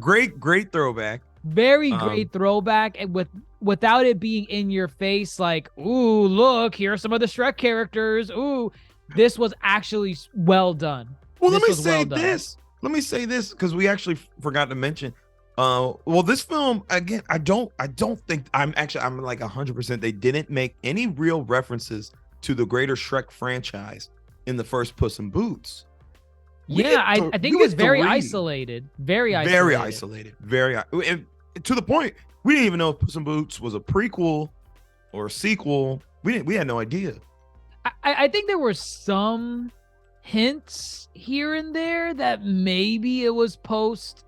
throwback. Very great throwback, and without it being in your face, like, ooh, look, here are some of the Shrek characters. Ooh, this was actually well done. Well, let me say this because we actually forgot to mention. Well, this film again, I don't think I'm like 100%. They didn't make any real references to the greater Shrek franchise in the first Puss in Boots. Yeah, I think it was very isolated. Very isolated. And to the point we didn't even know if Puss in Boots was a prequel or a sequel. We had no idea. I think there were some hints here and there that maybe it was post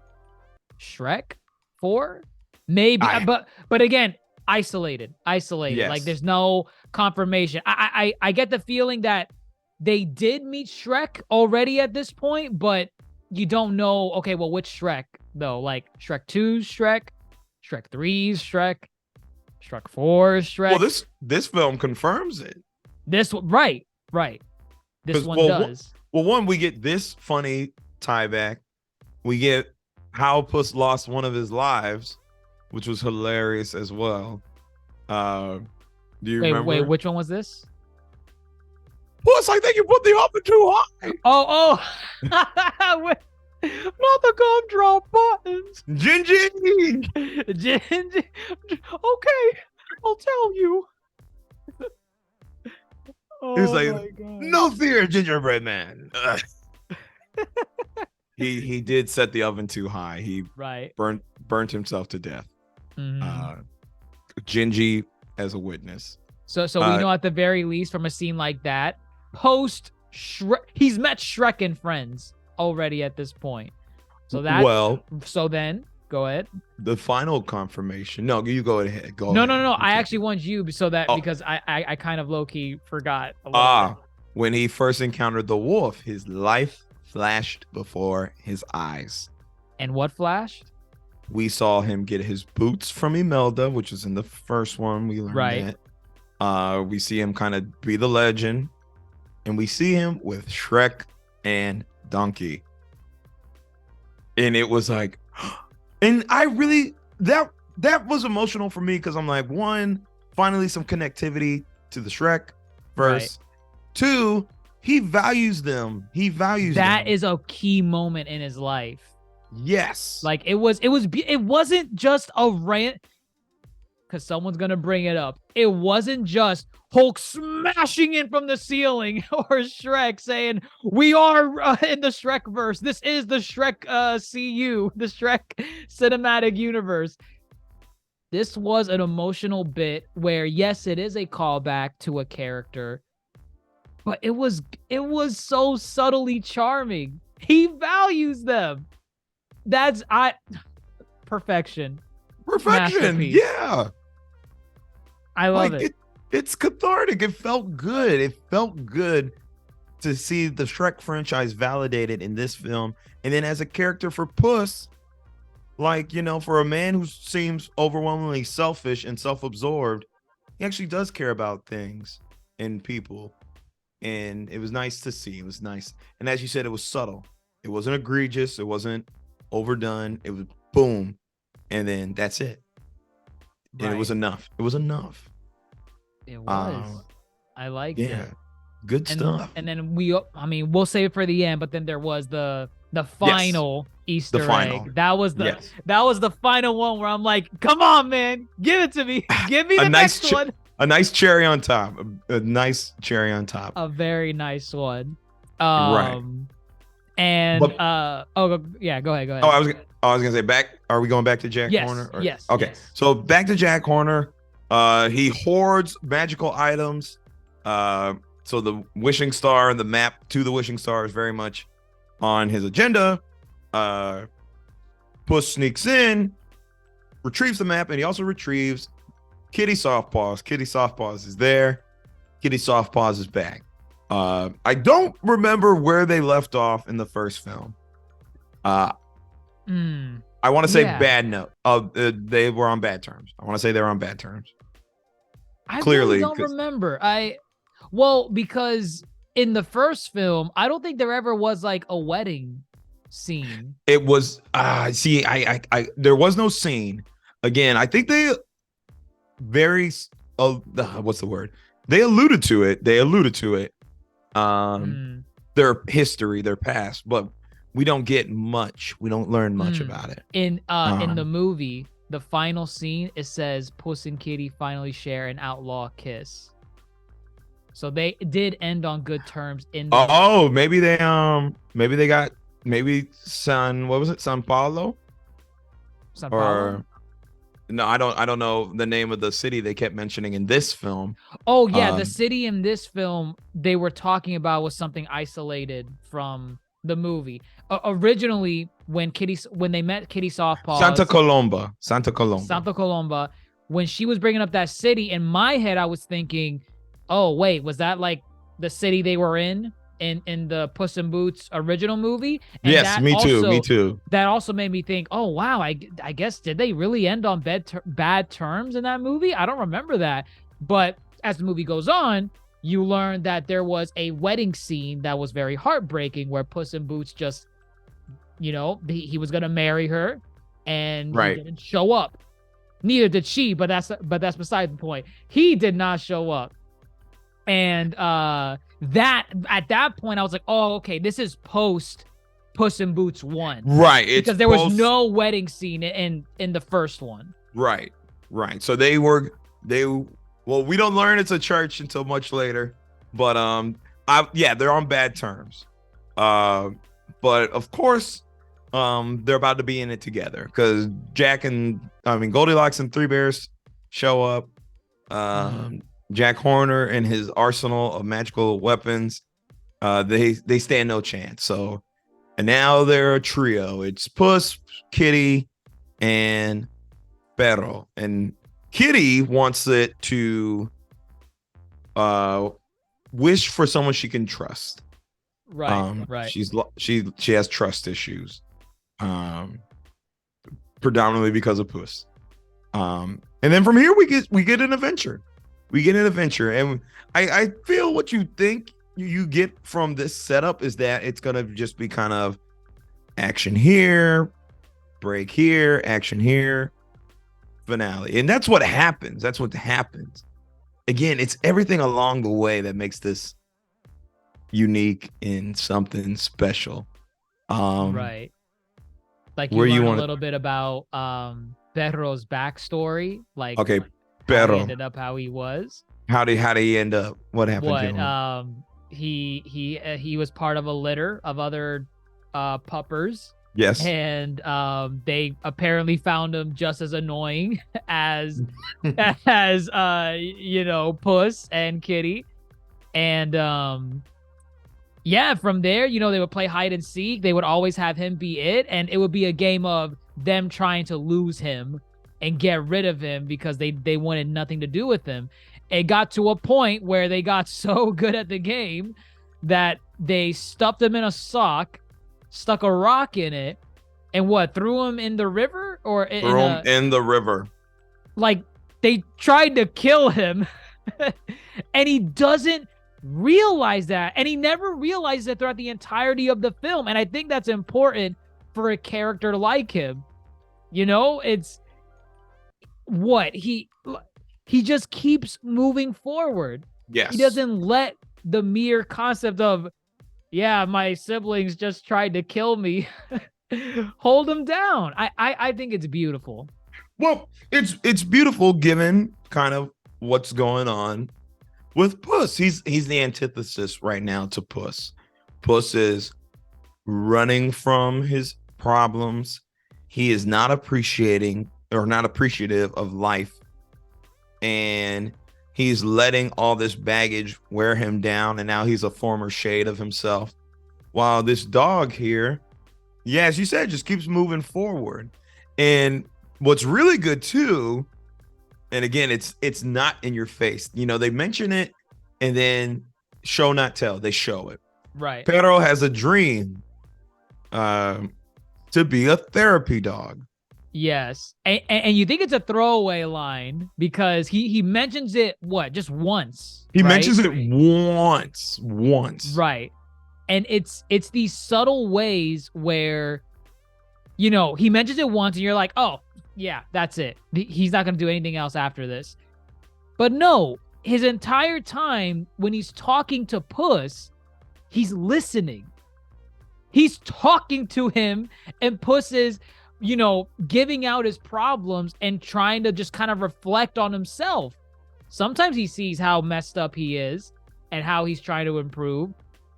Shrek 4, maybe, but again, isolated. Yes. Like there's no confirmation. I get the feeling that they did meet Shrek already at this point, but you don't know, okay, well, which Shrek though? Like Shrek 2's Shrek 3's Shrek 4's Shrek. Well, this film confirms it. This one, right. This one does. One, we get this funny tie back. We get how Puss lost one of his lives, which was hilarious as well. Do you remember? Wait, which one was this? Puss, I think you put the oven too high. Oh. Not the gumdrop buttons. Gingy. Okay, I'll tell you. He's like, no fear, gingerbread man. He did set the oven too high. He burnt himself to death. Mm-hmm. Gingy as a witness. So we know at the very least from a scene like that, post Shrek, he's met Shrek and friends already at this point. So then go ahead. The final confirmation. No, you go ahead. No. I actually want you because I kind of low key forgot. When he first encountered the wolf, his life flashed before his eyes. And what flashed? We saw him get his boots from Imelda, which is in the first one. We learned that. We see him kind of be the legend, and we see him with Shrek and Donkey. And it was like, and I really that was emotional for me because I'm like, one, finally some connectivity to the Shrek verse. Right. Two, he values them. That is a key moment in his life. Yes. Like it wasn't just a rant, because someone's gonna bring it up. It wasn't just Hulk smashing in from the ceiling or Shrek saying, we are in the Shrek verse. This is the Shrek CU, the Shrek cinematic universe. This was an emotional bit where, yes, it is a callback to a character, but it was so subtly charming. He values them. That's perfection. Yeah. I love it. It's cathartic. It felt good. It felt good to see the Shrek franchise validated in this film. And then as a character for Puss, like, you know, for a man who seems overwhelmingly selfish and self-absorbed, he actually does care about things and people. And it was nice to see. It was nice. And as you said, it was subtle. It wasn't egregious. It wasn't overdone. It was boom. And then that's it. and it was Right. enough. It was enough. It was. I liked it. Yeah, good stuff. And then we'll save it for the end, but then there was the Yes, final the Easter final. egg. That was the Yes, that was the final one where I'm like, come on, man, give it to me. Give me a the nice next one. a nice cherry on top. A nice cherry on top. A very nice one. Right. And But yeah, go ahead. oh, I was gonna say back. Are we going back to Jack Yes, Horner? yes, Okay. yes. So back to Jack Horner. He hoards magical items. So the wishing star and the map to the wishing star is very much on his agenda. Puss sneaks in, retrieves the map, and he also retrieves Kitty Softpaws. Kitty Softpaws is there. Kitty Softpaws is back. I don't remember where they left off in the first film. I want to say Yeah. bad note. They were on bad terms. I want to say they were on bad terms. I Clearly, really don't 'cause- remember. Because in the first film, I don't think there ever was like a wedding scene. It was see, I there was no scene. Again, I think they what's the word? They alluded to it. Their history, their past, but we don't get much. We don't learn much about it. In the movie, the final scene, it says Puss and Kitty finally share an outlaw kiss. So they did end on good terms in the Oh, maybe San what was it? San Paulo? Sao Paulo? Or no, I don't know the name of the city they kept mentioning in this film. Oh yeah, the city in this film they were talking about was something isolated from the movie. Originally, when they met Kitty Softpaws, Santa Colomba. when she was bringing up that city, in my head I was thinking, oh wait, was that like the city they were in the Puss in Boots original movie? And yes, that me also, too. That also made me think, oh wow, I guess did they really end on bad terms in that movie? I don't remember that. But as the movie goes on, you learn that there was a wedding scene that was very heartbreaking, where Puss in Boots just, he was gonna marry her, and Right. he didn't show up. Neither did she, but that's beside the point. He did not show up, and that at that point I was like, oh okay, this is post Puss in Boots 1, Right. It's because there was no wedding scene in the first one. Right. So we don't learn it's a church until much later, but they're on bad terms. But of course, they're about to be in it together because Goldilocks and Three Bears show up. Jack Horner and his arsenal of magical weapons, they stand no chance. So, and now they're a trio. It's Puss, Kitty, and Perro. And Kitty wants it to wish for someone she can trust. Right. She has trust issues, predominantly because of Puss. And then from here we get an adventure. And I feel what you think you get from this setup is that it's gonna just be kind of action here, break here, action here, finale. And that's what happens. Again, it's everything along the way that makes this unique and something special. Right. Like you learn a little bit about Perro's backstory. Like, okay, how Perro. he ended up how he was. How did he end up? What happened to him? He was part of a litter of other puppers. Yes. And they apparently found him just as annoying as Puss and Kitty. And from there, they would play hide and seek. They would always have him be it, and it would be a game of them trying to lose him and get rid of him because they wanted nothing to do with him. It got to a point where they got so good at the game that they stuffed him in a sock, stuck a rock in it, and threw him in the river or in the river. Like, they tried to kill him and he doesn't realize that, and he never realized it throughout the entirety of the film. And I think that's important for a character like him. It's what he just keeps moving forward. Yes. He doesn't let the mere concept of, yeah, my siblings just tried to kill me, hold him down. I think it's beautiful. Well, it's beautiful given kind of what's going on with Puss. He's the antithesis right now to Puss. Puss is running from his problems. He is not appreciative of life. And he's letting all this baggage wear him down. And now he's a former shade of himself. While this dog here, yeah, as you said, just keeps moving forward. And what's really good too, and again, it's not in your face. You know, they mention it and then show not tell. They show it. Right. Pedro has a dream to be a therapy dog. Yes. And you think it's a throwaway line because he mentions it, just once? He right? mentions it once. Right. And it's these subtle ways where, you know, he mentions it once and you're like, oh, yeah, that's it. He's not going to do anything else after this. But no, his entire time when he's talking to Puss, he's listening. He's talking to him, and Puss is, you know, giving out his problems and trying to just kind of reflect on himself. Sometimes he sees how messed up he is and how he's trying to improve.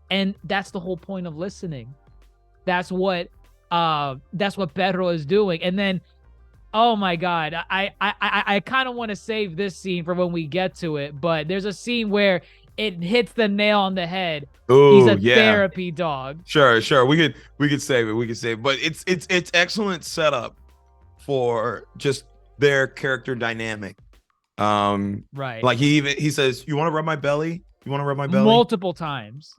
And that's the whole point of listening. That's what Pedro is doing. And then, oh my God, I kind of want to save this scene for when we get to it, but there's a scene where it hits the nail on the head. Ooh, he's a yeah. therapy dog. Sure. We could save it. But it's excellent setup for just their character dynamic. Right. Like he says, "You want to rub my belly? You want to rub my belly?" Multiple times.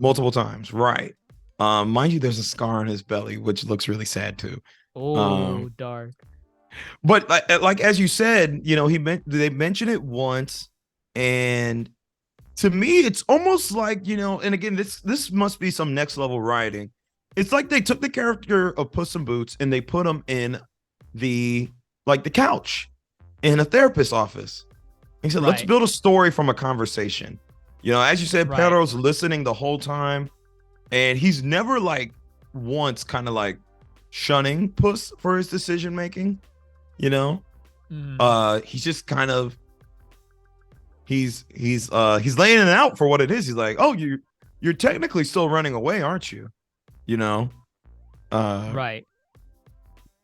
Right. Mind you, there's a scar on his belly, which looks really sad too. Oh, dark. But like as you said, you know, they mention it once, and to me, it's almost like, you know, and again, this must be some next level writing. It's like they took the character of Puss in Boots and they put him in the couch in a therapist's office. He said, let's build a story from a conversation. You know, as you said, Pedro's listening the whole time, and he's never like once kind of like shunning Puss for his decision making. You know, he's just kind of he's laying it out for what it is. He's like, oh, you're technically still running away, aren't you? You know, right.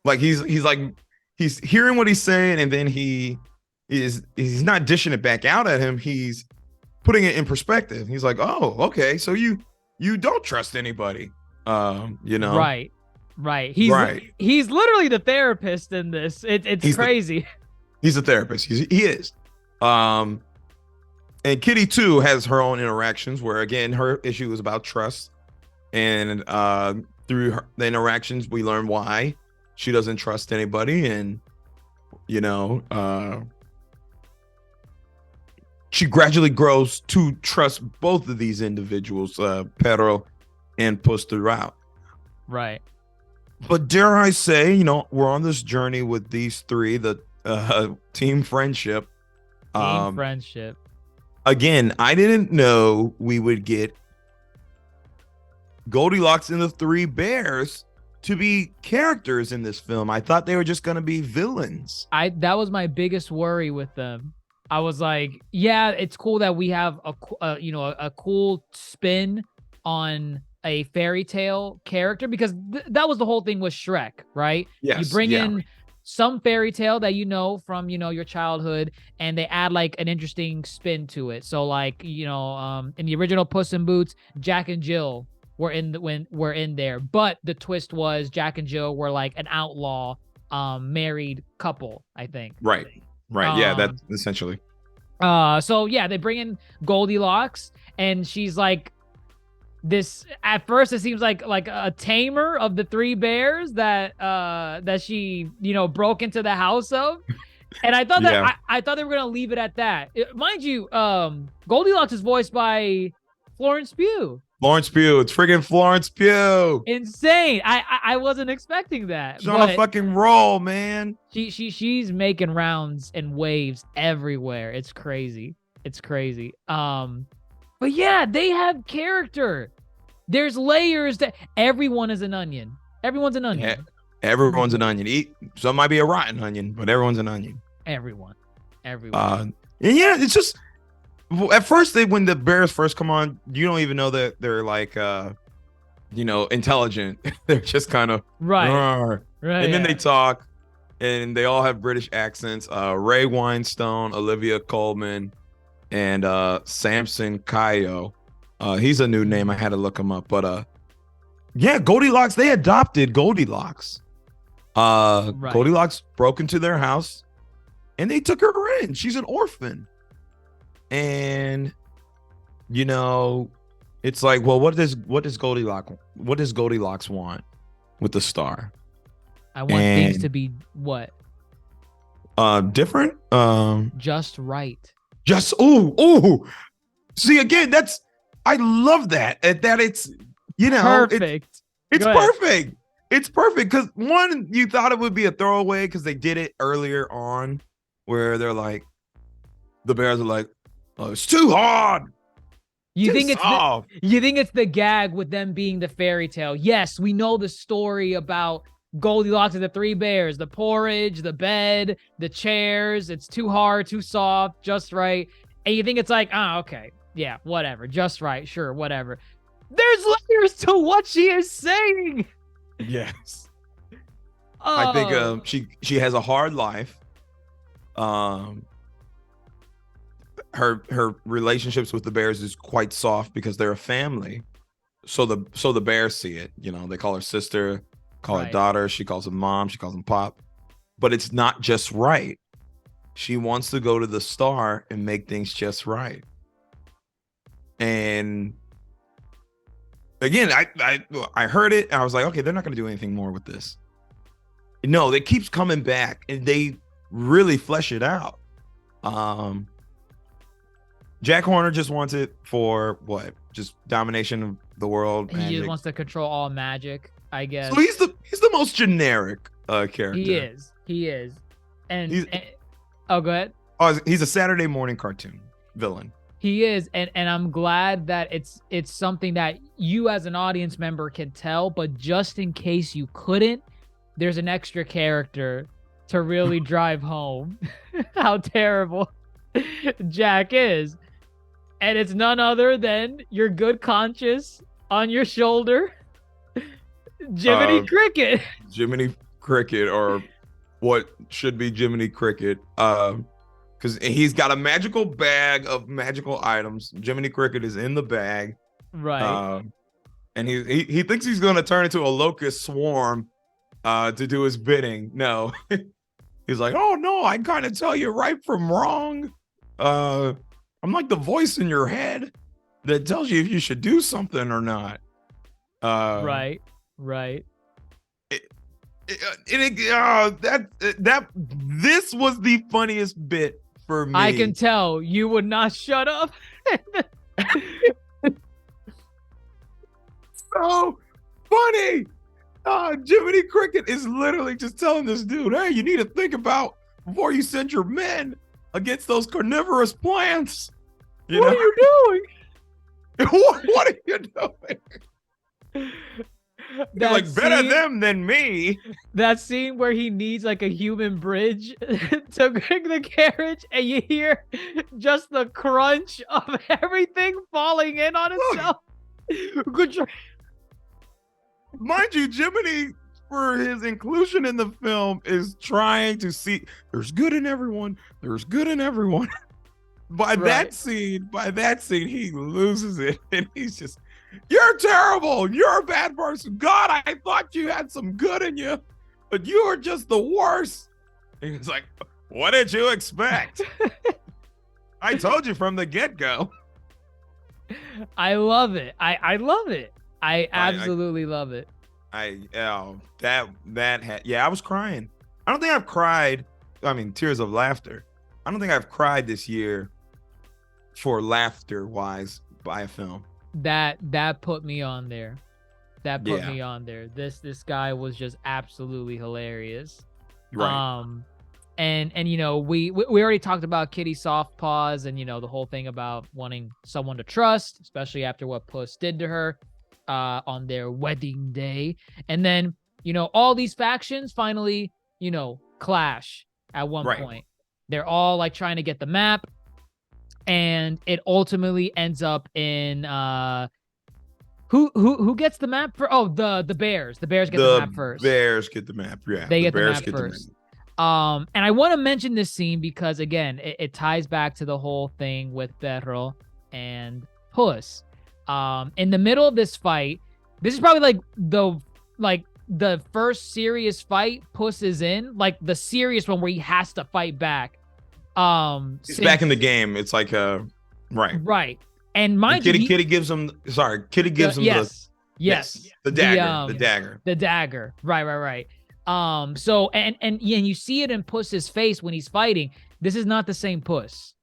Like he's hearing what he's saying, and then he's not dishing it back out at him. He's putting it in perspective. He's like, oh, okay, so you don't trust anybody. You know, right. He's literally the therapist in this. It's crazy. He's a therapist. He is. And Kitty too has her own interactions where, again, her issue is about trust, and through the interactions we learn why she doesn't trust anybody, and you know, she gradually grows to trust both of these individuals, Pedro and Puss, throughout. Right. But dare I say, you know, we're on this journey with these three, the team friendship. Friendship. Again, I didn't know we would get Goldilocks and the Three Bears to be characters in this film. I thought they were just going to be villains. That was my biggest worry with them. I was like, yeah, it's cool that we have a cool spin on a fairy tale character, because that was the whole thing with Shrek, right? Yes, you bring in some fairy tale that you know from, you know, your childhood, and they add like an interesting spin to it. So like, you know, in the original Puss in Boots, Jack and Jill were in there, but the twist was Jack and Jill were like an outlaw married couple, I think. Right. Yeah, that's essentially. So yeah, they bring in Goldilocks, and she's like this. At first, it seems like a tamer of the three bears that she, you know, broke into the house of. And I thought that I thought they were gonna leave it at that. Mind you, Goldilocks is voiced by Florence Pugh. Florence Pugh. It's freaking Florence Pugh. Insane. I wasn't expecting that. She's on a but fucking roll, man. she's making rounds and waves everywhere. It's crazy. It's crazy. But yeah, they have character. There's layers that everyone is an onion. Everyone's an onion. Yeah, everyone's an onion. Some might be a rotten onion, but everyone's an onion. Everyone. And yeah, it's just at first when the bears first come on, you don't even know that they're like intelligent. They're just kind of right. And then they talk, and they all have British accents. Ray Winestone, Olivia Colman, and Samson Kayo. He's a new name. I had to look him up, but yeah, Goldilocks. They adopted Goldilocks. Right. Goldilocks broke into their house, and they took her in. She's an orphan, and it's like, well, what does Goldilocks want with the star? I want things to be what? Different. Just right. Just ooh. See, again, I love that. That it's perfect. It's perfect. It's perfect because one, you thought it would be a throwaway because they did it earlier on, where they're like, the bears are like, oh, it's too hard. You think it's the gag with them being the fairy tale? Yes, we know the story about Goldilocks and the three bears, the porridge, the bed, the chairs. It's too hard, too soft, just right. And you think it's like, okay, yeah, whatever, just right, sure, whatever. There's layers to what she is saying. Yes. I think she has a hard life. Her relationships with the bears is quite soft because they're a family. So the bears see it. They call her sister, call her daughter. She calls him mom. She calls him pop. But it's not just right. She wants to go to the star and make things just right. And again, I heard it. And I was like, okay, they're not going to do anything more with this. No, it keeps coming back, and they really flesh it out. Jack Horner just wants it for what? Just domination of the world. He just wants to control all magic, I guess. So he's the most generic character. He is. And go ahead. Oh, he's a Saturday morning cartoon villain. He is, and I'm glad that it's something that you as an audience member can tell, but just in case you couldn't, there's an extra character to really drive home how terrible Jack is. And it's none other than your good conscience on your shoulder, Jiminy Cricket. Jiminy Cricket, or what should be Jiminy Cricket. Because he's got a magical bag of magical items. Jiminy Cricket is in the bag. Right. And he thinks he's going to turn into a locust swarm to do his bidding. No. He's like, oh, no, I kind of tell you right from wrong. I'm like the voice in your head that tells you if you should do something or not. Right. This was the funniest bit for me. I can tell you would not shut up. So funny. Jiminy Cricket is literally just telling this dude, hey, you need to think about before you send your men against those carnivorous plants. What are you doing? What are you doing? You're like, better them than me. That scene where he needs like a human bridge to bring the carriage, and you hear just the crunch of everything falling in on itself. Good job. Mind you, Jiminy, for his inclusion in the film, is trying to see there's good in everyone. There's good in everyone. By that scene, he loses it, and he's just, you're terrible. You're a bad person. God, I thought you had some good in you, but you are just the worst. And he's like, what did you expect? I told you from the get-go. I love it. I love it. I absolutely love it. I was crying. I don't think I've cried. I mean, tears of laughter. I don't think I've cried this year for laughter wise by a film. That put me on there. That put Yeah. me on there. This guy was just absolutely hilarious. Right. And you know, we already talked about Kitty soft paws and, you know, the whole thing about wanting someone to trust, especially after what Puss did to her on their wedding day. And then, you know, all these factions finally, you know, clash at one Right. point. They're all like trying to get the map, and it ultimately ends up in who gets the map for? Oh, the Bears. The Bears get the map first. Bears get the map. Yeah. They get the Bears map get first. the map. And I want to mention this scene because again, it ties back to the whole thing with Perro and Puss. In the middle of this fight, this is probably like the first serious fight Puss is in, like the serious one where he has to fight back. It's back in the game. It's like right. And mind you, Kitty gives him the dagger. Right. So and you see it in Puss's face when he's fighting. This is not the same Puss.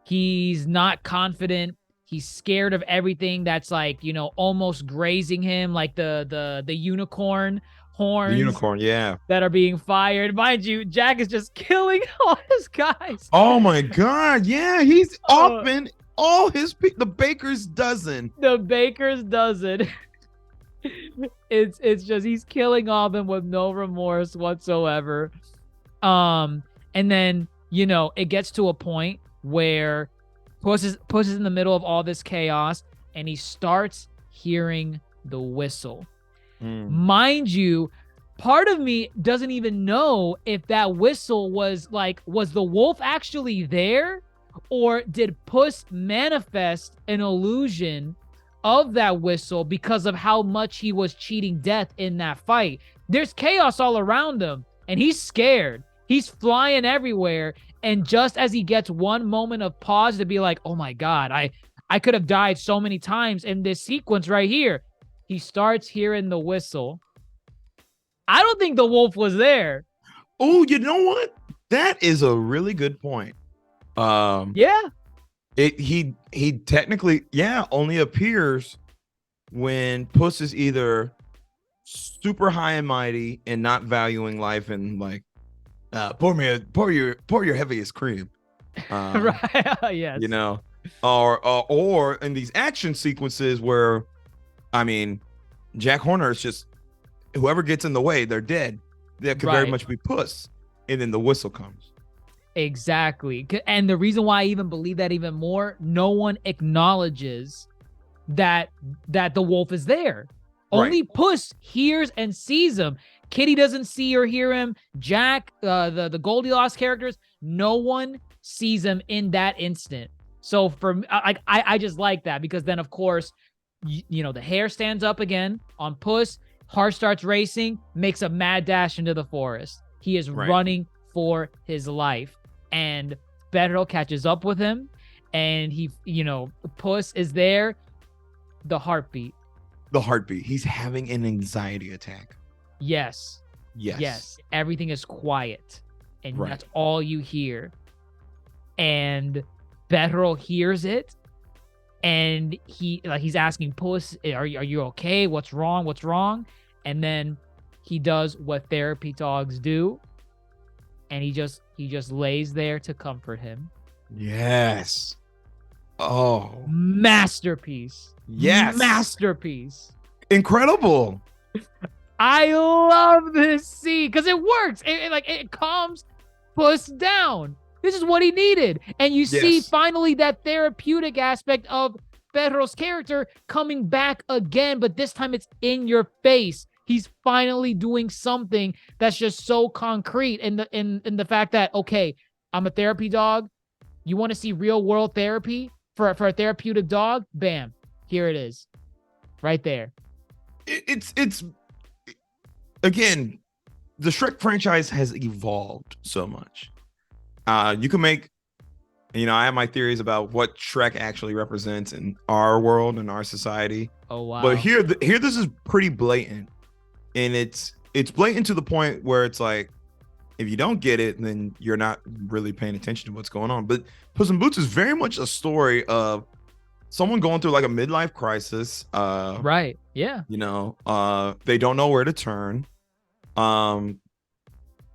He's not confident. He's scared of everything that's like, you know, almost grazing him, like the unicorn horns. The unicorn, yeah. That are being fired. Mind you, Jack is just killing all his guys. Oh my God, yeah, he's offing all his the baker's dozen. The baker's dozen. It's just he's killing all of them with no remorse whatsoever. And then, you know, it gets to a point where Puss is in the middle of all this chaos, and he starts hearing the whistle. Mind you, part of me doesn't even know if that whistle was the wolf actually there, or did Puss manifest an illusion of that whistle because of how much he was cheating death in that fight. There's chaos all around him, and he's scared. He's flying everywhere, and just as he gets one moment of pause to be like, oh my God, I could have died so many times in this sequence right here, he starts hearing the whistle. I don't think the wolf was there. Oh, you know what? That is a really good point. Yeah. He technically, only appears when Puss is either super high and mighty and not valuing life and like, pour your heaviest cream. Right. Yes. You know, or in these action sequences where, I mean, Jack Horner is just whoever gets in the way, they're dead. That could very much be Puss, and then the whistle comes. Exactly. And the reason why I even believe that even more, no one acknowledges that the wolf is there. Right. Only Puss hears and sees him. Kitty doesn't see or hear him. Jack, the Goldilocks characters, no one sees him in that instant. So for me, I just like that, because then of course, you know, the hair stands up again on Puss. Heart starts racing, makes a mad dash into the forest. He is running for his life. And Perro catches up with him, and he, you know, Puss is there. The heartbeat. He's having an anxiety attack. Yes. Everything is quiet, and that's all you hear. And Perro hears it, and he's asking Puss, "Are you okay? What's wrong?" And then he does what therapy dogs do. And he just lays there to comfort him. Yes. Oh. Masterpiece. Yes. Masterpiece. Incredible. I love this scene because it works. It calms Puss down. This is what he needed. And you see finally that therapeutic aspect of Perro's character coming back again, but this time it's in your face. He's finally doing something that's just so concrete in the fact that, okay, I'm a therapy dog. You want to see real world therapy for a therapeutic dog? Bam. Here it is. Right there. It's again, the Shrek franchise has evolved so much. You can make, you know, I have my theories about what Shrek actually represents in our world and our society. Oh, wow. But here this is pretty blatant. And it's blatant to the point where it's like, if you don't get it, then you're not really paying attention to what's going on. But Puss in Boots is very much a story of someone going through like a midlife crisis. Right. Yeah. They don't know where to turn.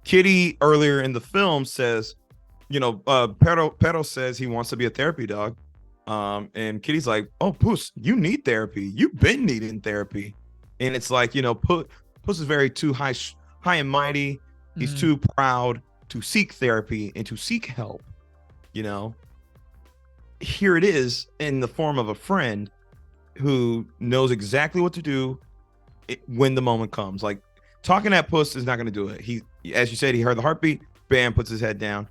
Kitty earlier in the film says, Pero says he wants to be a therapy dog. And Kitty's like, oh, Puss, you need therapy. You've been needing therapy. And it's like, Puss is very too high and mighty. He's too proud to seek therapy and to seek help. Here it is in the form of a friend who knows exactly what to do when the moment comes. Like, talking at Puss is not going to do it. He, as you said, he heard the heartbeat, bam, puts his head down,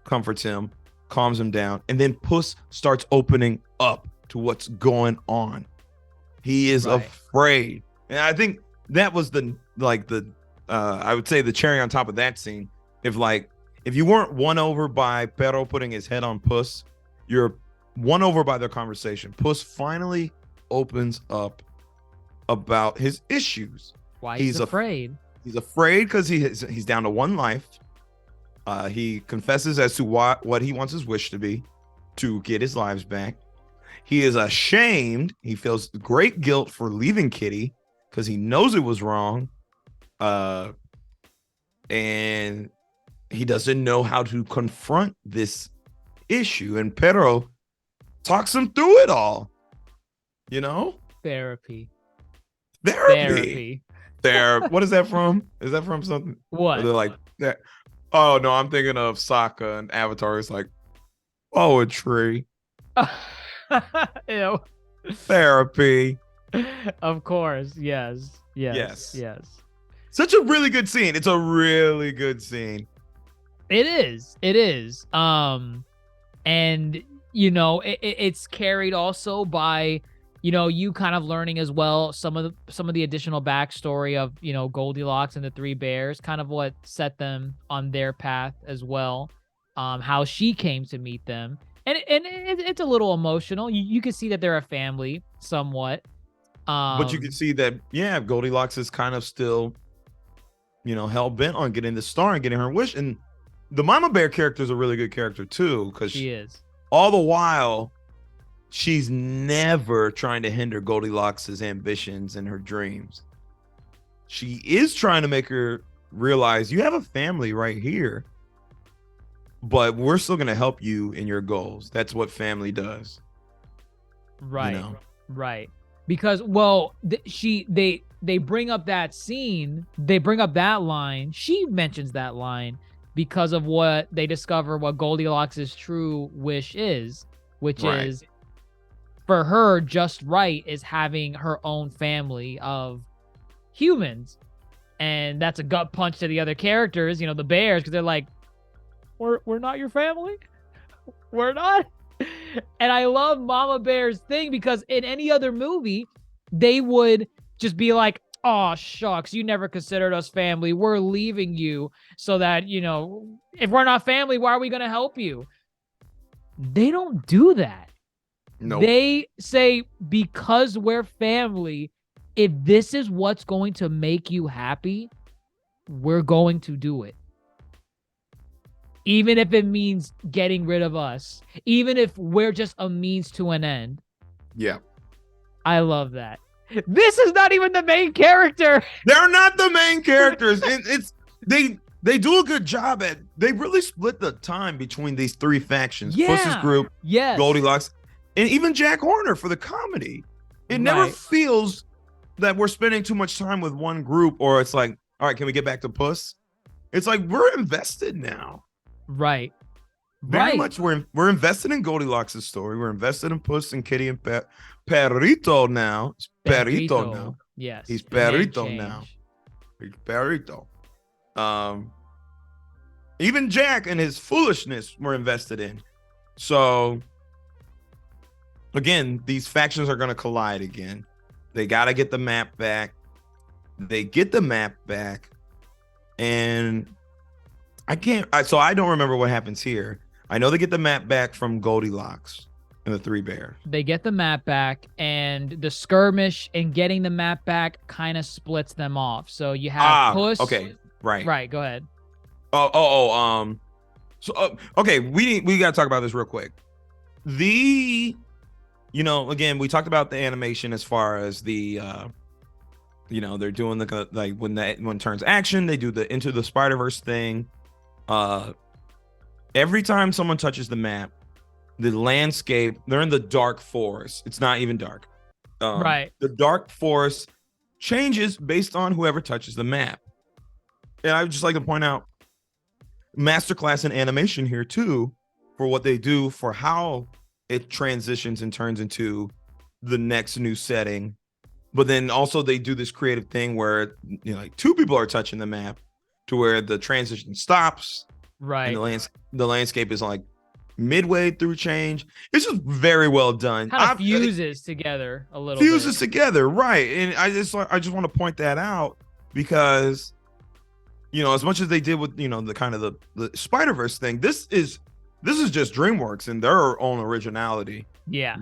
comforts him, calms him down, and then Puss starts opening up to what's going on. He is afraid. And I think that was I would say the cherry on top of that scene. If you weren't won over by Pero putting his head on Puss, you're won over by their conversation. Puss finally opens up about his issues. Why he's afraid. He's afraid because he's down to one life. He confesses as to what he wants his wish to be, to get his lives back. He is ashamed. He feels great guilt for leaving Kitty because he knows it was wrong. And he doesn't know how to confront this issue. And Pero talks him through it all. Therapy. What is that from? Is that from something? What? They're like that. Oh no, I'm thinking of Sokka and Avatar. It's like poetry. Ew. Therapy. Of course. Yes. Such a really good scene. It's a really good scene. It is. And it's carried also by you kind of learning as well some of the additional backstory of Goldilocks and the three bears, kind of what set them on their path as well, how she came to meet them, and it's a little emotional. You can see that they're a family somewhat, but you can see that Goldilocks is kind of still hell bent on getting the star and getting her wish. And the Mama Bear character is a really good character too, because she is all the while. She's never trying to hinder Goldilocks' ambitions and her dreams. She is trying to make her realize you have a family right here, but we're still going to help you in your goals. That's what family does. Right. Right. Because, they bring up that scene. They bring up that line. She mentions that line because of what they discover what Goldilocks' true wish is, which is, for her, just right is having her own family of humans. And that's a gut punch to the other characters, the bears, because they're like, we're not your family? We're not? And I love Mama Bear's thing, because in any other movie, they would just be like, oh, shucks, you never considered us family. We're leaving you so that, if we're not family, why are we going to help you? They don't do that. Nope. They say, because we're family, if this is what's going to make you happy, we're going to do it. Even if it means getting rid of us. Even if we're just a means to an end. Yeah. I love that. This is not even the main character. They're not the main characters. And they do a good job they really split the time between these three factions. Yeah. Puss's group, Goldilocks, and even Jack Horner for the comedy. It never feels that we're spending too much time with one group, or it's like, all right, can we get back to Puss? It's like, we're invested now. Right. Very much we're invested in Goldilocks' story. We're invested in Puss and Kitty and Perrito now. It's Perrito now. Yes. He's Perrito now. He's Perrito. Even Jack and his foolishness we're invested in. So again, these factions are going to collide again. They got to get the map back. They get the map back. And I don't remember what happens here. I know they get the map back from Goldilocks and the three bears. They get the map back, and the skirmish and getting the map back kind of splits them off. So you have Puss. Okay, right. Go ahead. Okay, we got to talk about this real quick. The again, we talked about the animation as far as the they're doing the like when it turns action, they do the Into the Spider-Verse thing. Every time someone touches the map, the landscape, they're in the dark forest. It's not even dark. Right. The dark forest changes based on whoever touches the map. And I would just like to point out masterclass in animation here too, for what they do, for how it transitions and turns into the next new setting. But then also they do this creative thing where like two people are touching the map to where the transition stops. Right. And the landscape is like midway through change. It's just very well done. Kind of fuses together a little fuses bit. Together, right? And I just want to point that out because as much as they did with the kind of the Spider-Verse thing, this is just DreamWorks and their own originality. Yeah.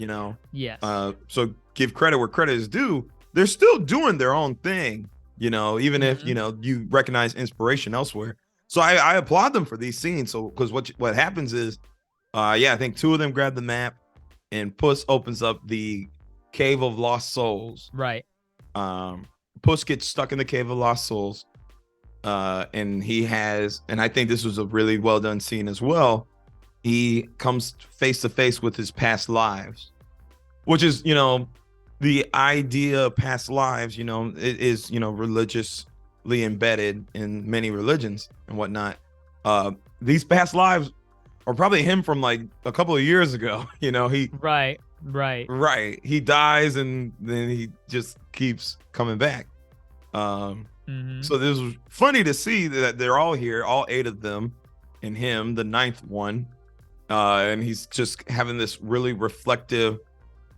Yes. So give credit where credit is due. They're still doing their own thing, even if you recognize inspiration elsewhere. So I applaud them for these scenes. So because what happens is I think two of them grab the map and Puss opens up the Cave of Lost Souls. Right. Puss gets stuck in the Cave of Lost Souls. And I think this was a really well done scene as well. He comes face to face with his past lives, which is, the idea of past lives, it is, religiously embedded in many religions and whatnot. These past lives are probably him from like a couple of years ago. Right. He dies and then he just keeps coming back. So this was funny to see that they're all here, all 8 of them, and him, the 9th one. And he's just having this really reflective,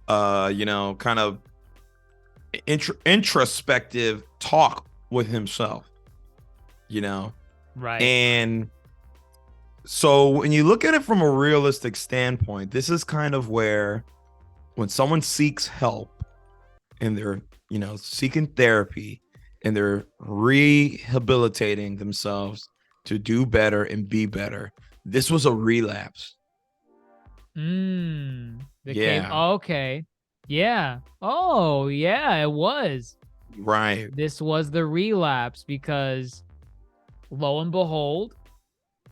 kind of introspective talk with himself, Right. And so when you look at it from a realistic standpoint, this is kind of where when someone seeks help and they're, seeking therapy and they're rehabilitating themselves to do better and be better, this was a relapse. Okay. Yeah. Oh, yeah, it was. Right. This was the relapse because lo and behold,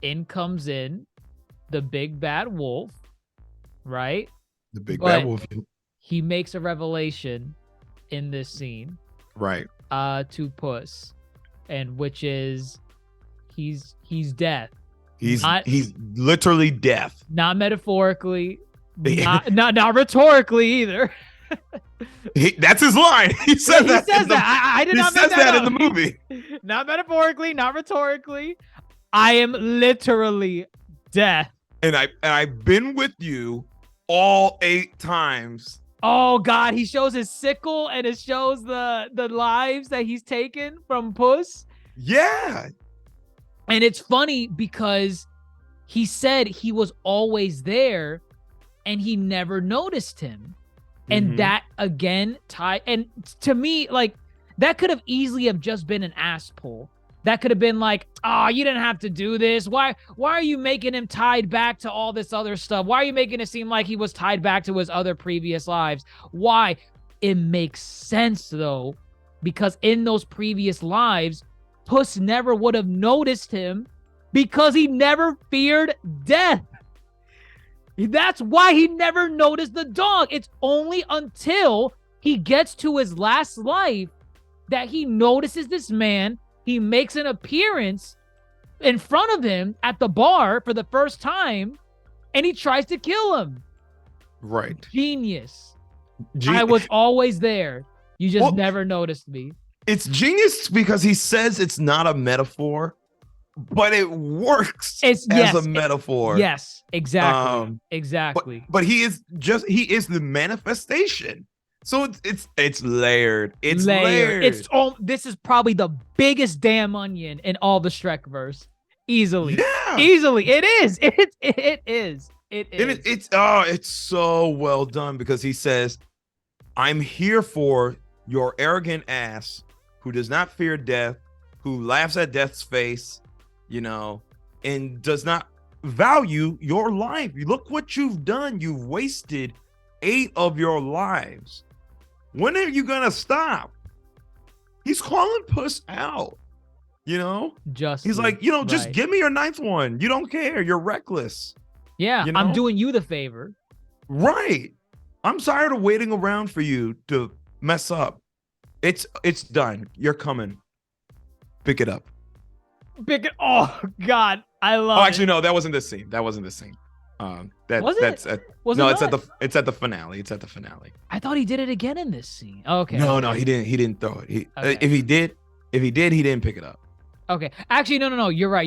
in comes the big bad wolf, right? The big bad wolf. He makes a revelation in this scene. Right. To Puss, and which is he's death. He's literally death. Not metaphorically, not rhetorically either. That's his line. He said that. He says that. I did not make that that up. in the movie. Not metaphorically, not rhetorically. I am literally death. And I've been with you all 8 times. Oh God, he shows his sickle and it shows the lives that he's taken from Puss. Yeah. And it's funny because he said he was always there and he never noticed him. And that again and to me, like, that could have easily have just been an ass pull. That could have been like, oh, you didn't have to do this. Why are you making him tied back to all this other stuff? Why are you making it seem like he was tied back to his other previous lives? Why? It makes sense though, because in those previous lives, Puss never would have noticed him because he never feared death. That's why he never noticed the dog. It's only until he gets to his last life that he notices this man. He makes an appearance in front of him at the bar for the first time, and he tries to kill him. Right. Genius. I was always there. You just never noticed me. It's genius because he says it's not a metaphor, but it works as a metaphor. Yes, exactly. Exactly. But he is the manifestation. So it's layered. It's layered. This is probably the biggest damn onion in all the Shrekverse. Easily. Yeah. Easily. It is. It is. It's so well done because he says, I'm here for your arrogant ass who does not fear death, who laughs at death's face, and does not value your life. Look what you've done. You've wasted 8 of your lives. When are you gonna stop? He's calling Puss out. You know, he's like, just give me your 9th one. You don't care. You're reckless. Yeah, you know? I'm doing you the favor. Right. I'm tired of waiting around for you to mess up. It's done. You're coming. Pick it up. Oh God, I love. Oh, actually, no, that wasn't the scene. That wasn't the scene. It's at the finale. It's at the finale. I thought he did it again in this scene. Okay. No, he didn't. He didn't throw it. If he did, he didn't pick it up. Okay. Actually, no. You're right.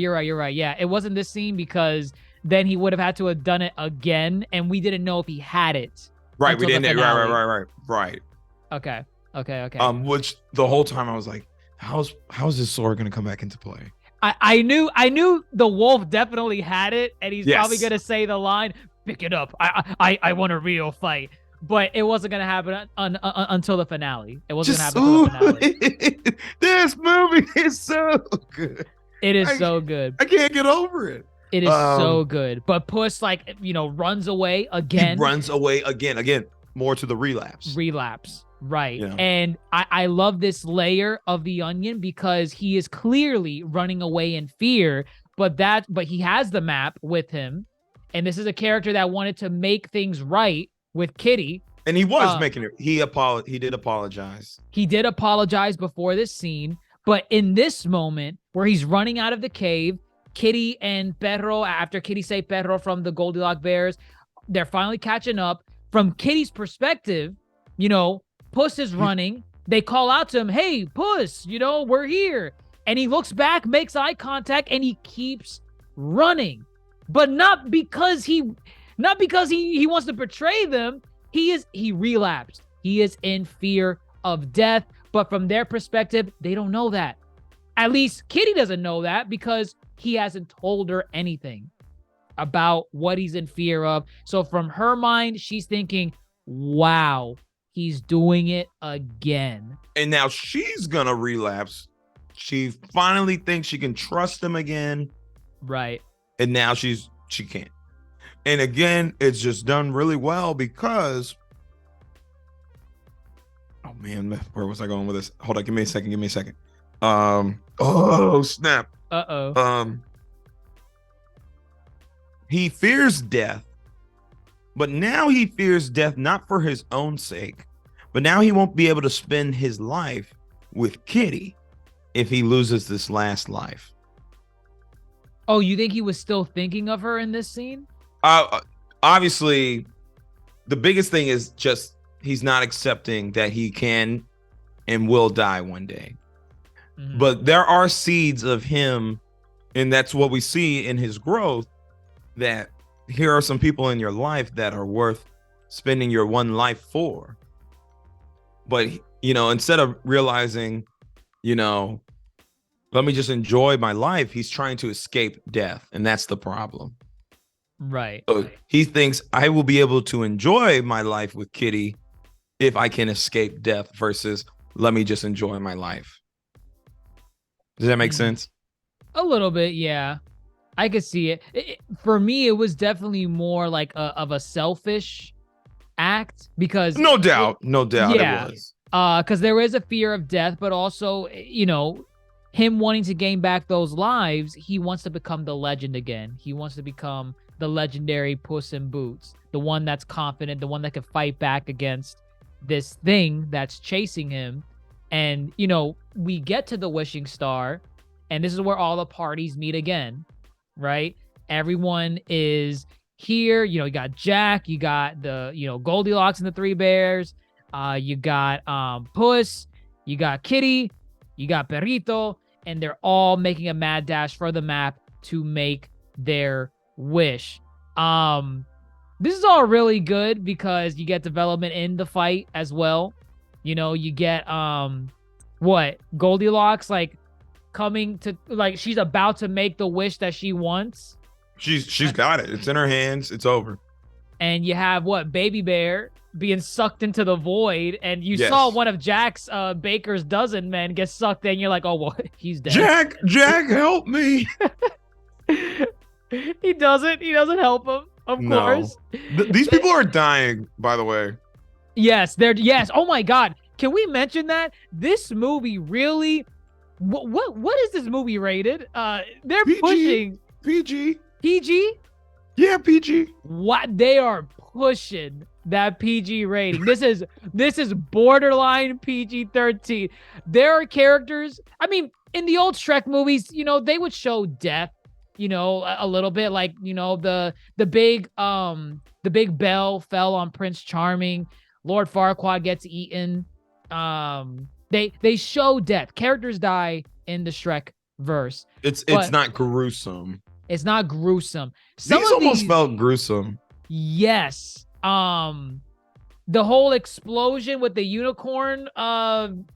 Yeah, it wasn't this scene because then he would have had to have done it again, and we didn't know if he had it. Right. We didn't. Right. Okay. Which the whole time I was like, how's this sword gonna come back into play? I knew the wolf definitely had it, and he's probably gonna say the line, "Pick it up. I want a real fight." But it wasn't gonna happen until the finale. It wasn't gonna happen until the finale. This movie is so good. It is so good. I can't get over it. It is so good. But Puss, runs away again. He runs away again. Again, more to the relapse. Right. Yeah. And I love this layer of the onion because he is clearly running away in fear, but he has the map with him. And this is a character that wanted to make things right with Kitty. And he was making it. He did apologize. He did apologize before this scene, but in this moment where he's running out of the cave, Kitty and Perro, after Kitty saved Perro from the Goldilocks bears, they're finally catching up. From Kitty's perspective, Puss is running. They call out to him, "Hey, Puss, we're here." And he looks back, makes eye contact, and he keeps running. But not because he wants to betray them. He relapsed. He is in fear of death. But from their perspective, they don't know that. At least Kitty doesn't know that because he hasn't told her anything about what he's in fear of. So from her mind, she's thinking, wow, he's doing it again. And now she's gonna relapse. She finally thinks she can trust him again. Right. And now she can't. And again, it's just done really well because, oh man, where was I going with this? Hold on, give me a second. Oh snap. He fears death, but now he fears death not for his own sake, but now he won't be able to spend his life with Kitty if he loses this last life. Oh, you think he was still thinking of her in this scene? Obviously, the biggest thing is just he's not accepting that he can and will die one day. Mm-hmm. But there are seeds of him, and that's what we see in his growth, that here are some people in your life that are worth spending your one life for. But, instead of realizing, let me just enjoy my life, he's trying to escape death. And that's the problem. Right. So he thinks I will be able to enjoy my life with Kitty if I can escape death versus let me just enjoy my life. Does that make sense? A little bit, yeah. I could see it. For me, it was definitely more like of a selfish act because no doubt it was. Because there is a fear of death, but also, him wanting to gain back those lives, he wants to become the legend again. He wants to become the legendary Puss in Boots, the one that's confident, the one that can fight back against this thing that's chasing him. And, we get to the Wishing Star, and this is where all the parties meet again, right? Everyone is here. You got Jack, you got the, Goldilocks and the Three Bears, you got Puss, you got Kitty, you got Perrito, and they're all making a mad dash for the map to make their wish. This is all really good because you get development in the fight as well. You get Goldilocks coming to she's about to make the wish that she wants. She's got it. It's in her hands. It's over. And you have Baby Bear being sucked into the void, and you saw one of Jack's Baker's dozen men get sucked in. You're like, oh well, he's dead. Jack, help me. He doesn't help him. of No. course. These people are dying, by the way. Yes, yes. Oh my God. Can we mention that this movie really? What is this movie rated? They're PG. pushing PG. PG. Yeah, PG. What they are pushing that PG rating. This is borderline PG-13. There are characters. I mean, in the old Shrek movies, you know, they would show death, you know, a little bit, like, you know, the big bell fell on Prince Charming. Lord Farquaad gets eaten. They show death. Characters die in the Shrek verse. It's not gruesome. It's not gruesome. These almost felt gruesome. Yes. The whole explosion with the unicorn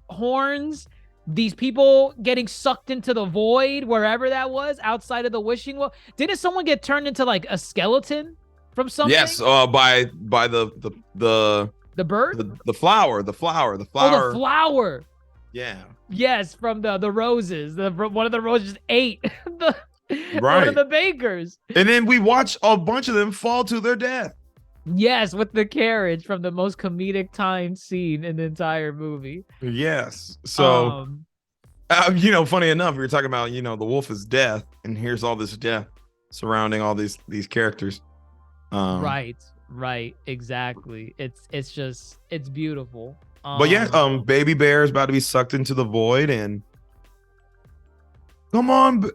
horns, these people getting sucked into the void, wherever that was, outside of the wishing well. Didn't someone get turned into like a skeleton from something? Yes, by the bird? The flower. Oh, the flower. Yeah. Yes, from the roses. One of the roses ate one of the bakers. And then we watch a bunch of them fall to their death. Yes, with the carriage from the most comedic timed scene in the entire movie. Yes. So, you know, funny enough, we were talking about, you know, the wolf is death, and here's all this death surrounding all these characters. Right, exactly. It's beautiful. But yeah, Baby Bear is about to be sucked into the void, and come on,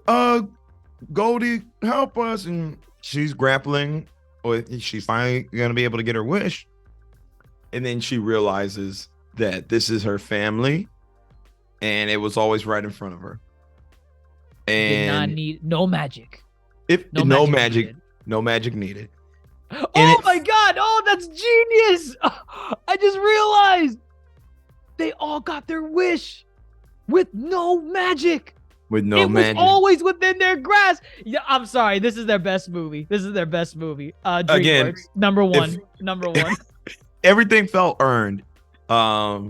Goldie, help us. And she's grappling with, she's finally gonna be able to get her wish, and then she realizes that this is her family, and it was always right in front of her. And did not need no magic. No magic needed. Oh my God! Oh, that's genius! I just realized they all got their wish with no magic. With no magic. It was always within their grasp. Yeah, I'm sorry. This is their best movie. Again, number one. Number one. Everything felt earned. I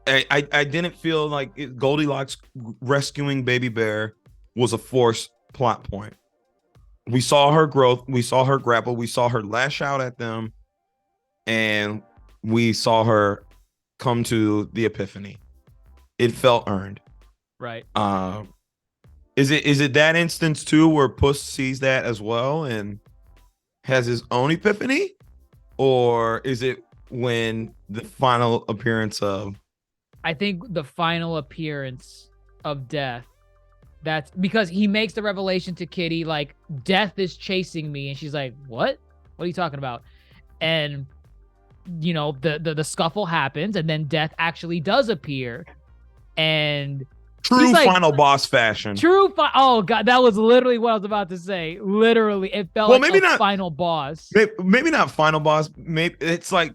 didn't feel like Goldilocks rescuing Baby Bear was a forced plot point. We saw her growth. We saw her grapple. We saw her lash out at them, and we saw her come to the epiphany. It felt earned. Right. Is it that instance too where Puss sees that as well and has his own epiphany, or is it when the final appearance of? I think the final appearance of Death. That's because he makes the revelation to Kitty, like, death is chasing me, and she's like, what are you talking about? And you know, the scuffle happens, and then Death actually does appear, and true final boss fashion. Oh God, that was literally what I was about to say. Literally, it felt like a final boss. Maybe not final boss. Maybe it's like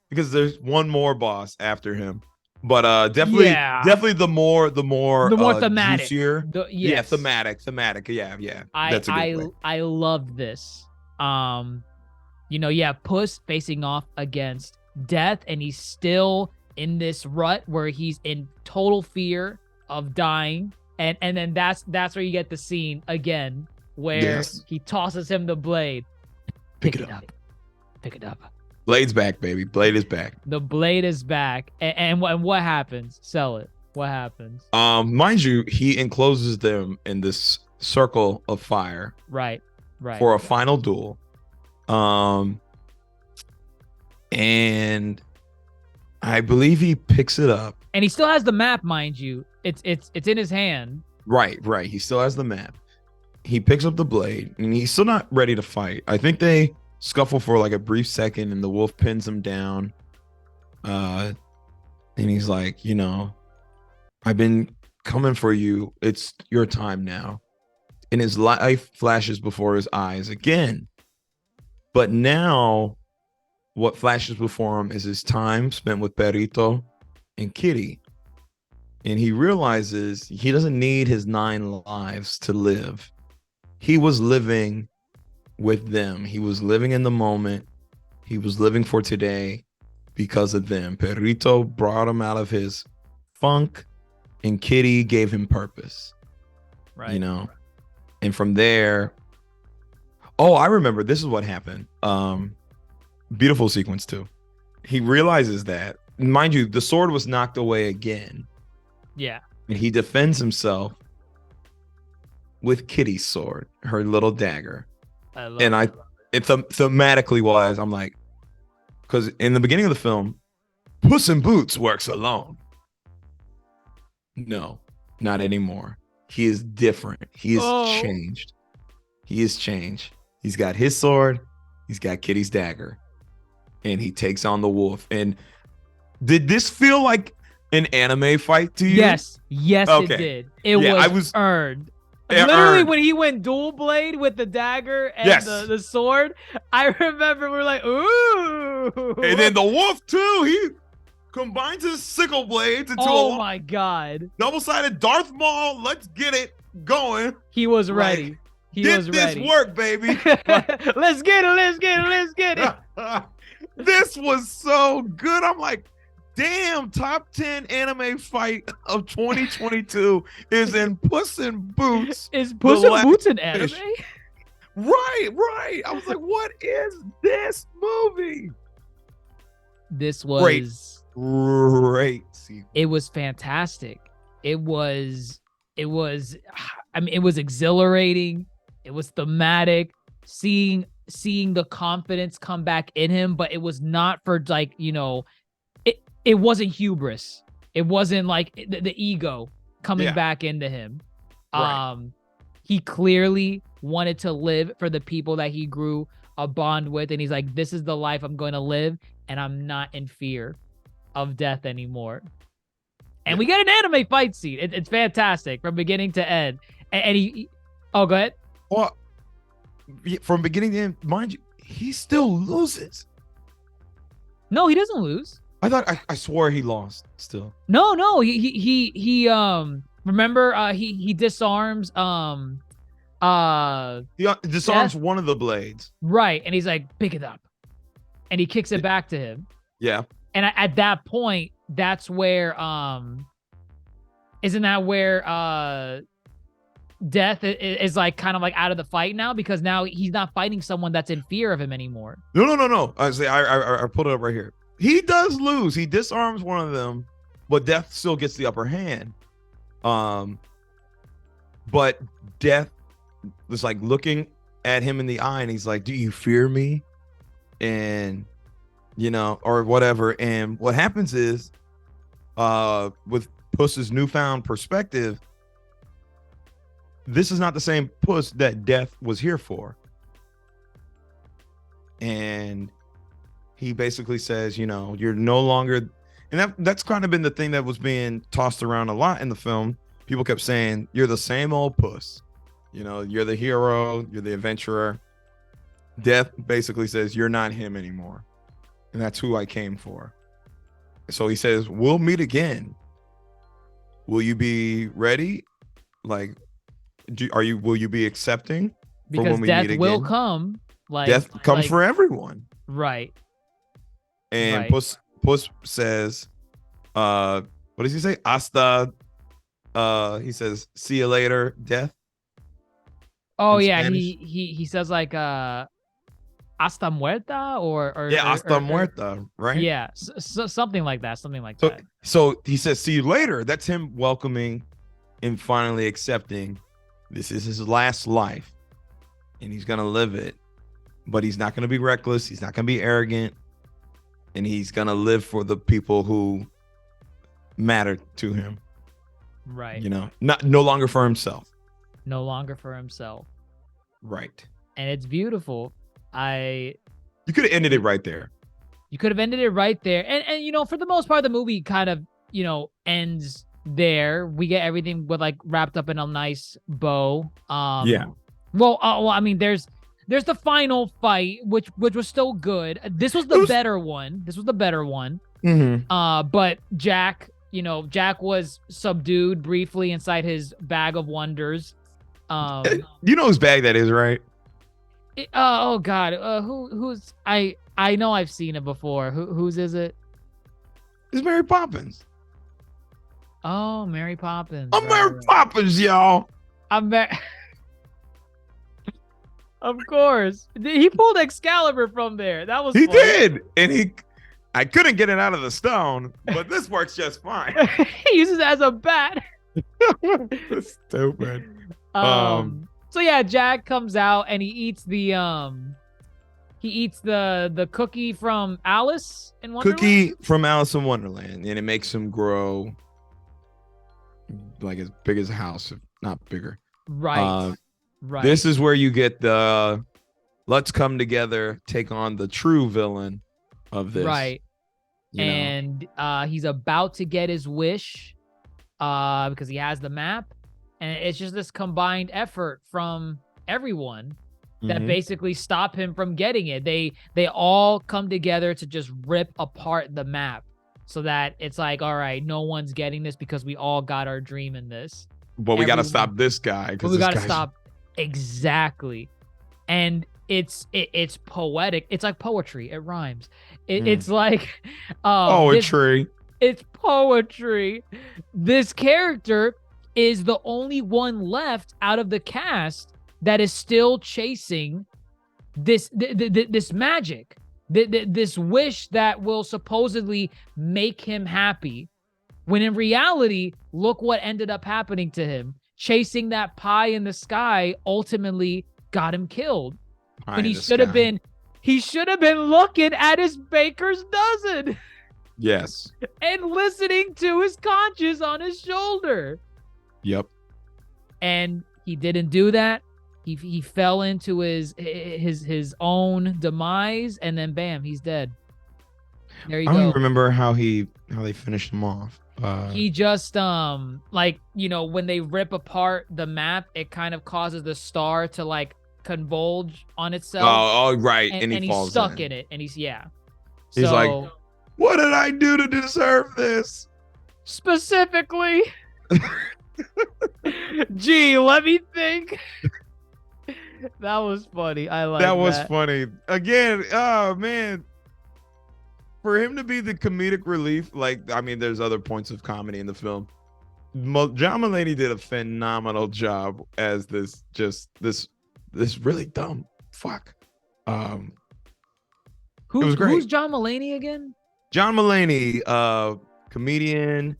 because there's one more boss after him. But definitely the more thematic. Juicier. Yeah, thematic. Yeah. That's a good way. I love this. You know, yeah, Puss facing off against Death, and he's still in this rut where he's in total fear of dying, and then that's where you get the scene again where he tosses him the blade. Pick it up. Blade's back, baby. Blade is back. The blade is back. And what happens? Sell it. What happens? Mind you, he encloses them in this circle of fire. Right. For a final duel. And I believe he picks it up. And he still has the map, mind you. It's in his hand. Right. He still has the map. He picks up the blade, and he's still not ready to fight. I think they scuffle for like a brief second, and the wolf pins him down. And he's like, you know, I've been coming for you. It's your time now. And his life flashes before his eyes again. But now what flashes before him is his time spent with Perrito and Kitty. And he realizes he doesn't need his 9 lives to live. He was living with them. He was living in the moment. He was living for today because of them. Perrito brought him out of his funk, and Kitty gave him purpose. Right. You know? And from there, Oh, I remember. This is what happened. Beautiful sequence too. He realizes that, mind you, the sword was knocked away again, Yeah. and he defends himself with Kitty's sword, her little dagger. I love And it. it's thematically wise. I'm like, because in the beginning of the film, Puss in Boots works alone. No, not anymore. He is different. He is changed. He is changed. He's got his sword. He's got Kitty's dagger. And he takes on the wolf. And did this feel like an anime fight to you? Yes. Yes, Okay. it did. It was earned. It Literally, earned. when he went dual blade with the dagger and Yes. the sword, I remember we were like, ooh. And then the wolf, too. He combines his sickle blades into oh a my God. double-sided Darth Maul. Let's get it going. He was Like, ready. He Get was this ready. work, baby. Let's get it. Let's get it. Let's get it. This was so good. I'm like, damn, top 10 anime fight of 2022 is in Puss in Boots. Is Puss in last Boots an anime? fish. Right. I was like, what is this movie? This was Great. it was fantastic. It was I mean, it was exhilarating. It was thematic. Seeing the confidence come back in him, but it was not for like, it wasn't hubris. It wasn't like the ego coming back into him. Right. He clearly wanted to live for the people that he grew a bond with, and he's like, this is the life I'm going to live, and I'm not in fear of death anymore. And we get an anime fight scene. It's fantastic from beginning to end. And he go ahead. Well, from beginning to end, mind you, he still loses. No, he doesn't lose. I swore he lost still. No, he remember he disarms He disarms one of the blades. right, and he's like, pick it up. And he kicks it back to him. Yeah. And at that point, that's where isn't that where Death is like kind of like out of the fight now, because now he's not fighting someone that's in fear of him anymore. No. I pulled it up right here. He does lose. He disarms one of them, but Death still gets the upper hand. But Death was like looking at him in the eye, and he's like, "Do you fear me?" And or whatever. And what happens is, with Puss's newfound perspective, this is not the same Puss that Death was here for. And he basically says, you're no longer, and that's kind of been the thing that was being tossed around a lot in the film. People kept saying, you're the same old Puss. You're the hero, you're the adventurer. Death basically says, you're not him anymore. And that's who I came for. So he says, we'll meet again. Will you be ready? Like, will you be accepting? Because death will come. Like, death comes for everyone. Right. And right. Puss says, what does he say? Hasta, he says, see you later, death. Oh yeah, Spanish. he says like hasta muerta or hasta muerta, right? Yeah, so something like that, So he says, see you later. That's him welcoming and finally accepting this is his last life, and he's gonna live it, but he's not gonna be reckless. He's not gonna be arrogant, and he's gonna live for the people who matter to him. Right. No longer for himself. No longer for himself. Right. And it's beautiful. You could have ended it right there. You could have ended it right there. And for the most part, the movie kind of, ends there. We get everything with like wrapped up in a nice bow. Yeah. Well, I mean, there's the final fight, which was still good. This was the better one. Mm-hmm. But Jack was subdued briefly inside his bag of wonders. You know whose bag that is, right? Oh God, who's I know I've seen it before. Whose is it? It's Mary Poppins. Oh, Mary Poppins. I'm Mary Poppins, y'all. I'm Mary. Of course. He pulled Excalibur from there. That was He funny. did, and I couldn't get it out of the stone, but this works just fine. He uses it as a bat. That's stupid. So yeah, Jack comes out and he eats the cookie from Alice in Wonderland. Cookie from Alice in Wonderland, and it makes him grow like as big as a house, if not bigger. Right. Right. This is where you get the let's come together, take on the true villain of this. Right. And he's about to get his wish because he has the map. And it's just this combined effort from everyone that basically stop him from getting it. They all come together to just rip apart the map so that it's like, all right, no one's getting this because we all got our dream in this. But we got to stop this guy. But we got to stop. Exactly. And it's poetic. It's like poetry. It rhymes. It's like poetry. It's poetry. This character is the only one left out of the cast that is still chasing this magic, this wish that will supposedly make him happy. When in reality, look what ended up happening to him. Chasing that pie in the sky ultimately got him killed. When he should have been looking at his baker's dozen. Yes. And listening to his conscience on his shoulder. Yep. And he didn't do that. He fell into his own demise, and then bam, he's dead. There you go. I don't remember how they finished him off. He just like, you know, when they rip apart the map, it kind of causes the star to like convulge on itself. Oh, right. And he falls he's stuck in it. And he's He's like, what did I do to deserve this? Specifically. Gee, let me think. That was funny. I like that. That was funny. Again, oh man. For him to be the comedic relief, like, I mean, there's other points of comedy in the film. John Mulaney did a phenomenal job as this really dumb fuck. It was great. Who's John Mulaney again? John Mulaney, comedian,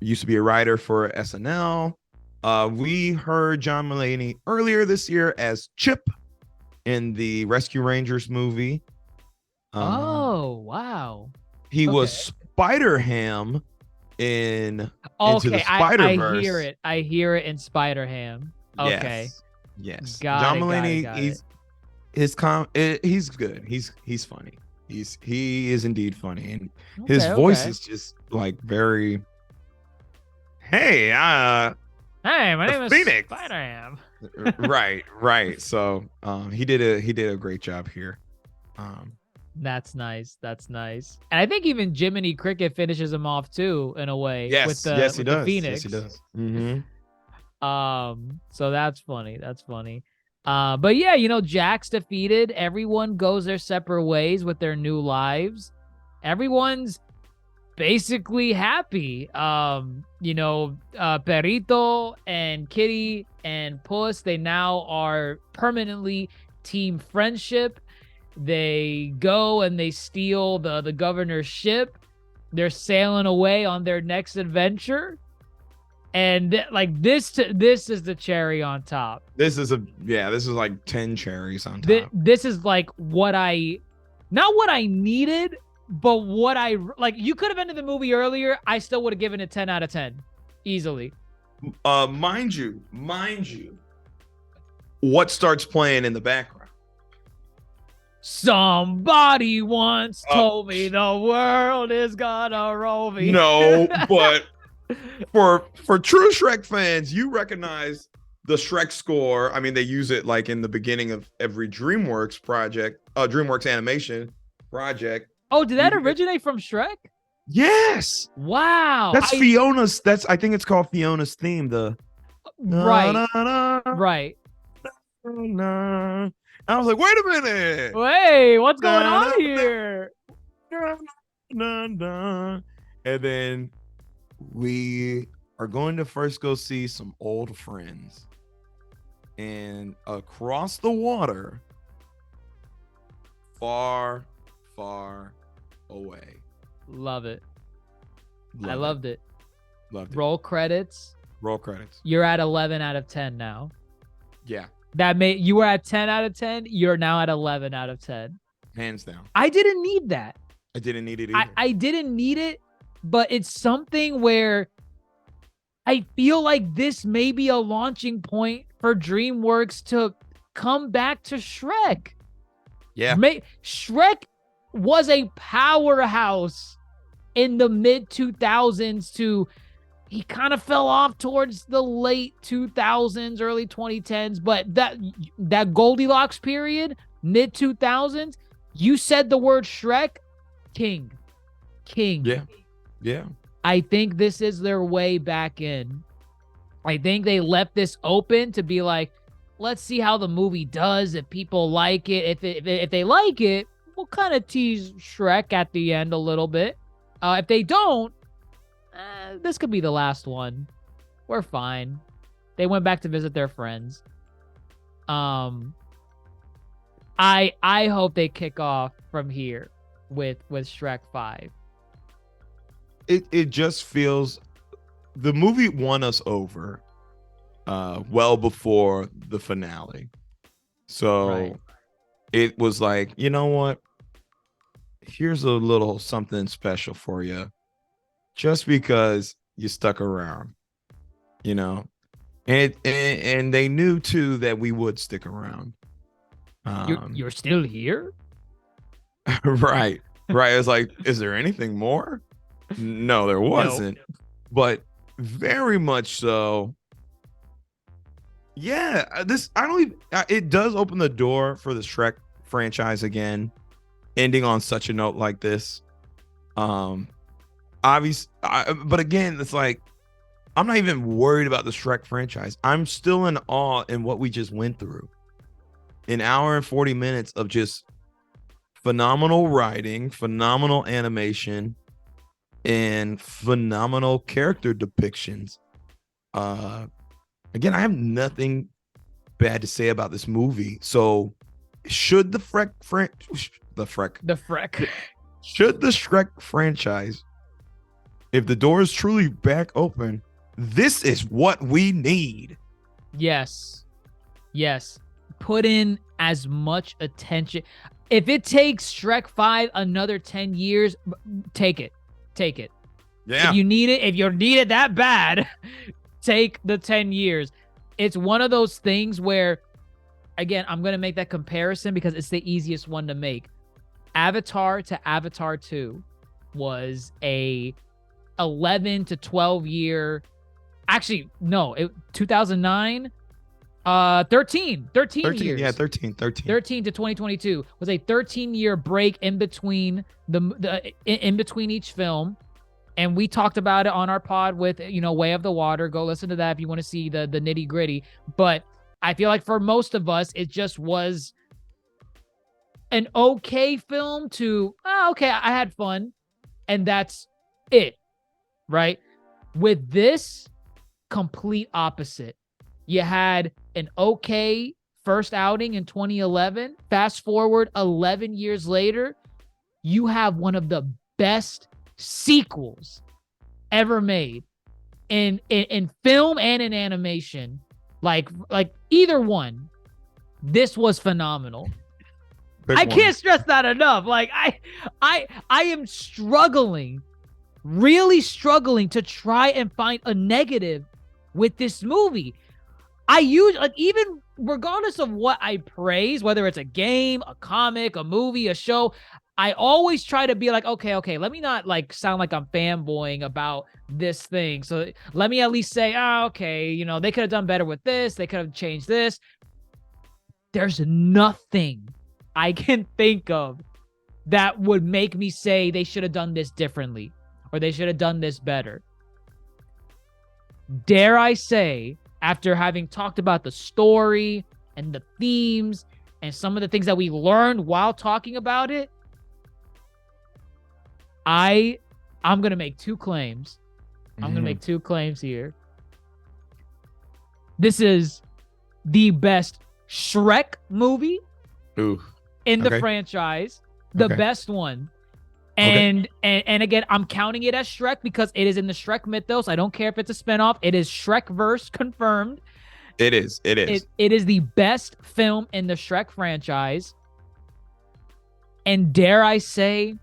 used to be a writer for SNL. We heard John Mulaney earlier this year as Chip in the Rescue Rangers movie. Oh, wow. He was Spider-Ham in Into the Spider-Verse. I hear it. I hear it in Spider-Ham. Okay. Yes. John Mulaney, he's good. He's funny. He is indeed funny. And his voice is just like very, hey, my name is Phoenix. Spider-Ham. right. So he did a great job here. That's nice. And I think even Jiminy Cricket finishes him off too, in a way. Yes, with he does. Phoenix. Yes, he does. Mm-hmm. So that's funny. But yeah, you know, Jack's defeated. Everyone goes their separate ways with their new lives. Everyone's basically happy. You know, Perrito and Kitty and Puss, they now are permanently team friendship. They go and they steal the governor's ship. They're sailing away on their next adventure. And like this is the cherry on top. This is like 10 cherries on top. This is like not what I needed, but what I like. You could have ended the movie earlier. I still would have given it 10 out of 10 easily. Mind you, what starts playing in the background? Somebody once told me the world is gonna roll me. No, but for true Shrek fans, you recognize the Shrek score. I mean, they use it like in the beginning of every DreamWorks project, DreamWorks animation project. Oh, did that originate from Shrek? Yes. Wow. That's Fiona's. I think it's called Fiona's theme. Right. I was like, wait a minute. Wait, what's going on here? And then we are going to first go see some old friends. and across the water, far, far away. Love it. I Love loved it. Loved it. Roll credits. Roll credits. You're at 11 out of 10 now. Yeah, You were at 10 out of 10. You're now at 11 out of 10. hands down. I didn't need that. I didn't need it either. I didn't need it, but it's something where I feel like this may be a launching point for DreamWorks to come back to Shrek. Yeah. Shrek was a powerhouse in the mid 2000s to he kind of fell off towards the late 2000s, early 2010s, but that Goldilocks period, mid 2000s, you said the word Shrek, king. Yeah. I think this is their way back in. I think they left this open to be like, let's see how the movie does. If people like it, if they like it, we'll kind of tease Shrek at the end a little bit. If they don't, this could be the last one. We're fine. They went back to visit their friends. I hope they kick off from here with Shrek 5. It just feels the movie won us over well before the finale. So Right. It was like, you know what? Here's a little something special for you. Just because you stuck around, you know, and they knew too that we would stick around. You're still here? Right. It's like, is there anything more? No, there wasn't. But very much so. Yeah, it does open the door for the Shrek franchise again, ending on such a note like this. Obviously, but again, it's like I'm not even worried about the Shrek franchise. I'm still in awe in what we just went through. An hour and 40 minutes of just phenomenal writing, phenomenal animation, and phenomenal character depictions. Again, I have nothing bad to say about this movie. So, should the Shrek franchise, if the door is truly back open, this is what we need. Yes. Put in as much attention. If it takes Shrek 5 another 10 years, take it. Yeah. If you need it that bad, take the 10 years. It's one of those things where, again, I'm going to make that comparison because it's the easiest one to make. Avatar to Avatar 2 was a 11 to 12 year, actually, no, 2009, 13 years. Yeah, 13 to 2022 was a 13-year break in between in between each film. And we talked about it on our pod with, Way of the Water. Go listen to that if you want to see the nitty gritty. But I feel like for most of us, it just was an okay film to, okay, I had fun. And that's it, right? With this, complete opposite. You had an okay first outing in 2011. Fast forward 11 years later, you have one of the best sequels ever made in film and in animation. Like either one, this was phenomenal. I can't stress that enough. Like I am really struggling to try and find a negative with this movie. Even regardless of what I praise, whether it's a game, a comic, a movie, a show, I always try to be like, okay, let me not sound like I'm fanboying about this thing. So let me at least say, okay, they could have done better with this. They could have changed this. There's nothing I can think of that would make me say they should have done this differently or they should have done this better. Dare I say, after having talked about the story and the themes and some of the things that we learned while talking about it, I'm going to make two claims. I'm going to make two claims here. This is the best Shrek movie Ooh. in the Okay. franchise, the Okay. best one. Okay. And again, I'm counting it as Shrek because it is in the Shrek mythos. I don't care if it's a spinoff. It is Shrekverse confirmed. It is. It is. It is the best film in the Shrek franchise. And dare I say,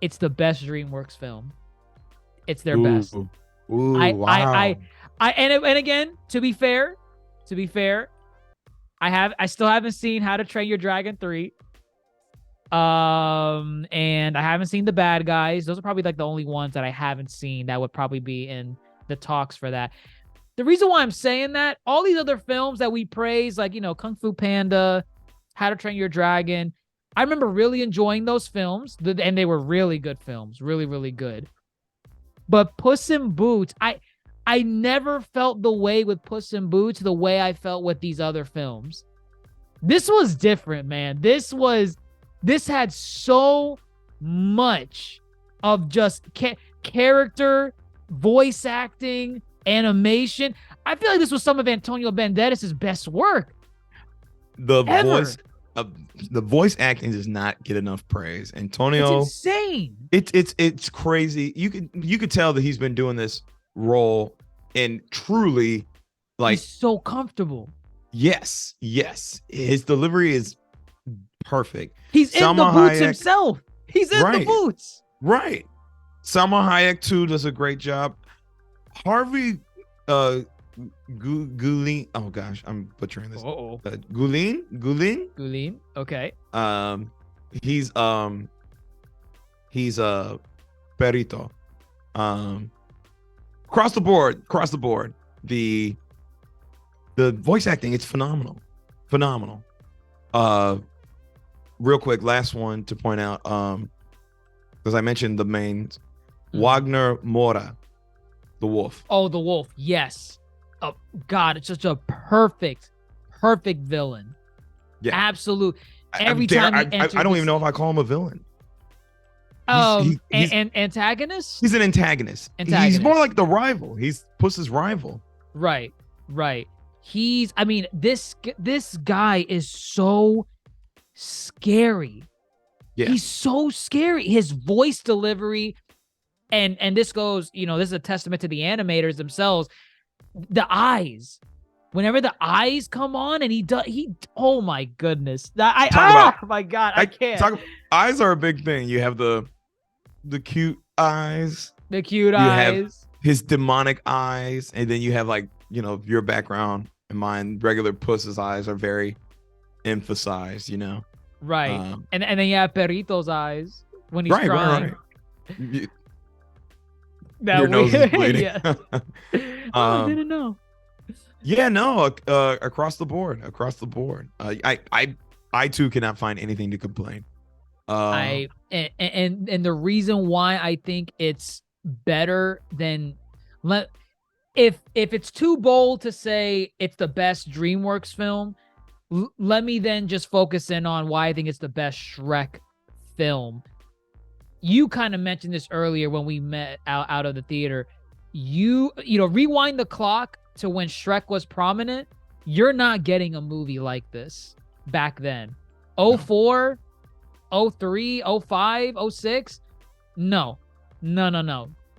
it's the best DreamWorks film. It's their best. Ooh, And wow. and again, to be fair, I still haven't seen How to Train Your Dragon 3. And I haven't seen The Bad Guys. Those are probably like the only ones that I haven't seen that would probably be in the talks for that. The reason why I'm saying that, all these other films that we praise, like, Kung Fu Panda, How to Train Your Dragon, I remember really enjoying those films, and they were really good films, really, really good. But Puss in Boots, I never felt the way with Puss in Boots the way I felt with these other films. This was different, man. This had so much of just character, voice acting, animation. I feel like this was some of Antonio Banderas' best work. The ever. voice acting does not get enough praise. It's Antonio, insane. it's crazy. You could tell that he's been doing this role and truly, like, He's so comfortable. yes. His delivery is perfect. He's in Salma the boots Hayek- himself. He's in the Right. boots. Right. Salma Hayek too does a great job. Harvey Gulen. Oh gosh, I'm butchering this. Uh-oh. Gulen. Gulen. Okay. He's Perito. Across the board. The voice acting, it's phenomenal. Real quick, last one to point out, because I mentioned the main Wagner Mora, the wolf. Oh, the wolf. Yes. Oh, God, it's such a perfect villain. Yeah. Absolute. I Every time he enters I don't the even know if I call him a villain. Antagonist? He's an antagonist. He's more like the rival. He's Puss's rival. Right. This guy is so scary. Yeah. He's so scary. His voice delivery, and this goes, this is a testament to the animators themselves. The eyes. Whenever the eyes come on and oh my goodness. My God, I can't. Eyes are a big thing. You have the cute eyes. The cute You eyes. have his demonic eyes, and then you have, like, your background and mine. Regular Puss's eyes are very emphasized, Right. And then you have Perito's eyes when he's crying. Right. Your nose is bleeding. Yeah. I didn't know. Yeah, no, across the board. I too cannot find anything to complain. And the reason why I think it's better than if it's too bold to say it's the best DreamWorks film, let me then just focus in on why I think it's the best Shrek film. You kind of mentioned this earlier when we met out of the theater. Rewind the clock to when Shrek was prominent. You're not getting a movie like this back then. 04, 03, 05, 06. No.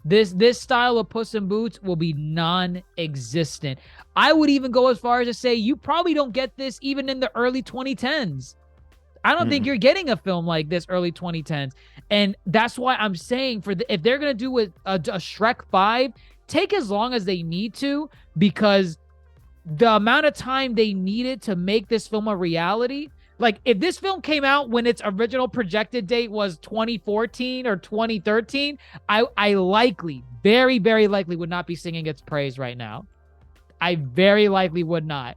This style of Puss in Boots will be non-existent. I would even go as far as to say you probably don't get this even in the early 2010s. I don't think you're getting a film like this early 2010s. And that's why I'm saying if they're going to do a Shrek 5, take as long as they need to, because the amount of time they needed to make this film a reality. Like, if this film came out when its original projected date was 2014 or 2013, I likely, very, very likely would not be singing its praise right now. I very likely would not.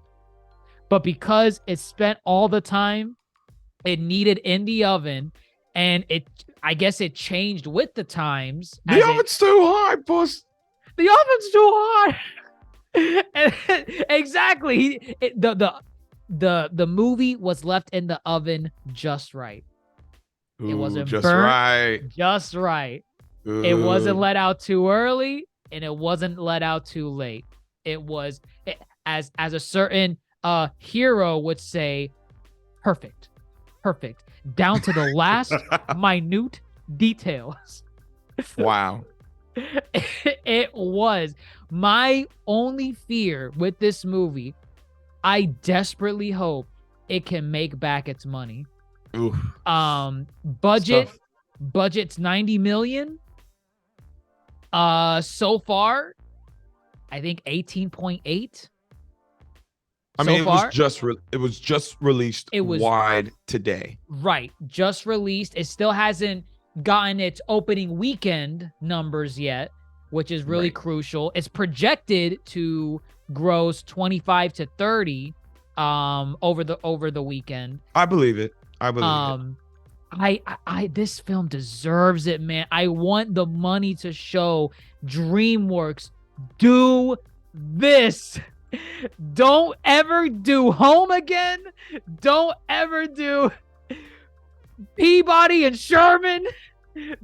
But because it spent all the time it needed in the oven, and I guess it changed with the times. The oven's too hot, Puss. The oven's too hot. Exactly. The movie was left in the oven just right. It wasn't just burnt, right. Just right. Ooh. It wasn't let out too early, and it wasn't let out too late. It was as a certain Hero would say, perfect, down to the last minute details. Wow. It was. My only fear with this movie, I desperately hope it can make back its money. Oof. Budget's 90 million. So far, I think 18.8. I mean, so far, it was just released wide today. Right, just released. It still hasn't gotten its opening weekend numbers yet, which is really crucial. It's projected to gross 25 to 30 over the weekend. I believe it. I this film deserves it, man. I want the money to show DreamWorks do this. Don't ever do Home again. Don't ever do Peabody and Sherman.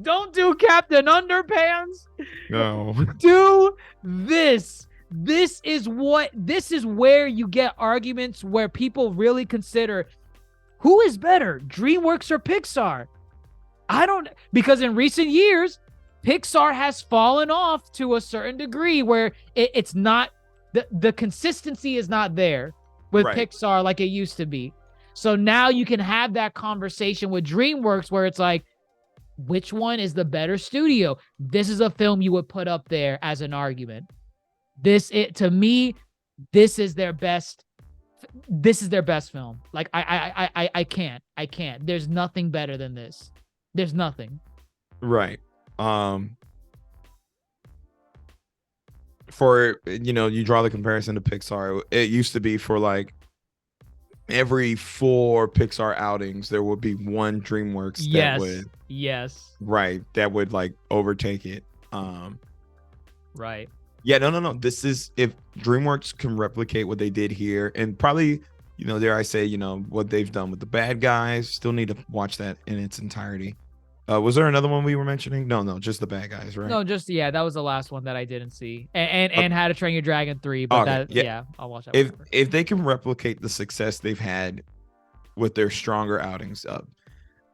Don't do Captain Underpants. No. Do this. This is where you get arguments where people really consider who is better, DreamWorks or Pixar. Because in recent years, Pixar has fallen off to a certain degree where it's not, the consistency is not there with Pixar like it used to be. So now you can have that conversation with DreamWorks where it's like, which one is the better studio? This is a film you would put up there as an argument. To me, this is their best film. Like I can't. There's nothing better than this. There's nothing. Right. For, you draw the comparison to Pixar. It used to be for like every 4 Pixar outings, there would be one DreamWorks that would like overtake it. Right. Yeah, no. This is, if DreamWorks can replicate what they did here, and probably, dare I say, what they've done with The Bad Guys, still need to watch that in its entirety. Was there another one we were mentioning? No, just The Bad Guys, right? No, that was the last one that I didn't see. And How to Train Your Dragon 3, but I'll watch that. If they can replicate the success they've had with their stronger outings of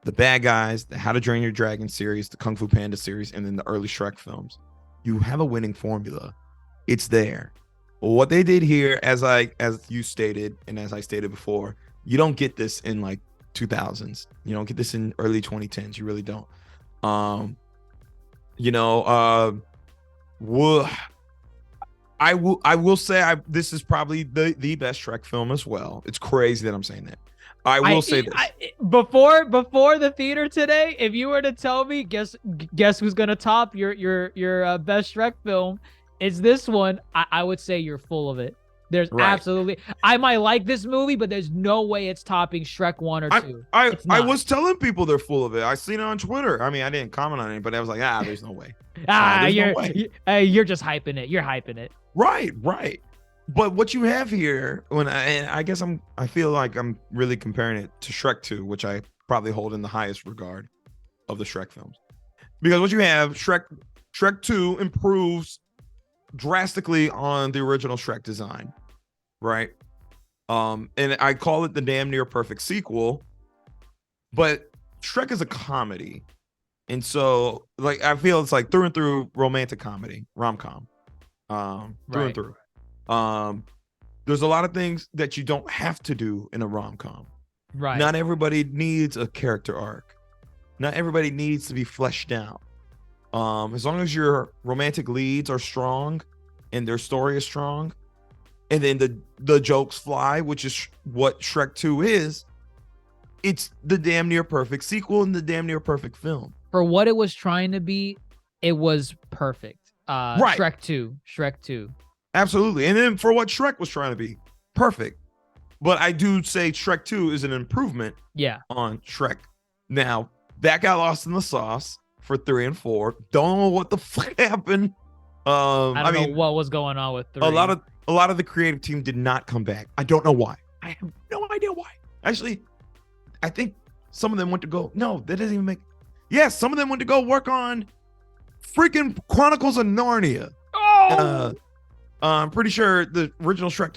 The Bad Guys, the How to Train Your Dragon series, the Kung Fu Panda series, and then the early Shrek films, you have a winning formula. It's there. What they did here, as you stated, and as I stated before, you don't get this in like 2000s. You don't get this in early 2010s. You really don't. I will say this is probably the best Shrek film as well. It's crazy that I'm saying that. I will say this. Before the theater today, if you were to tell me, guess who's gonna top your best Shrek film, it's this one, I would say you're full of it. There's absolutely, I might like this movie, but there's no way it's topping Shrek 1 or 2. I was telling people they're full of it. I seen it on Twitter. I mean, I didn't comment on it, but I was like, there's no way. You're just hyping it. You're hyping it. Right. But what you have here, I feel like I'm really comparing it to Shrek 2, which I probably hold in the highest regard of the Shrek films. Because what you have, Shrek 2 improves drastically on the original Shrek design, right? And I call it the damn near perfect sequel, but Shrek is a comedy, and so like I feel it's like through and through romantic comedy, rom-com, through and through. There's a lot of things that you don't have to do in a rom-com. Right. Not everybody needs a character arc. Not everybody needs to be fleshed out. As long as your romantic leads are strong and their story is strong, and then the jokes fly, which is what Shrek 2 is, it's the damn near perfect sequel and the damn near perfect film. For what it was trying to be, it was perfect. Shrek 2. Absolutely. And then for what Shrek was trying to be, perfect. But I do say Shrek 2 is an improvement on Shrek. Now, that got lost in the sauce for 3 and 4. Don't know what the fuck happened. I mean, know what was going on with 3. A lot of the creative team did not come back. I don't know why. I have no idea why. Actually, I think some of them went to go. No, that doesn't even make. Yes, some of them went to go work on freaking Chronicles of Narnia. Oh. I'm pretty sure the original Shrek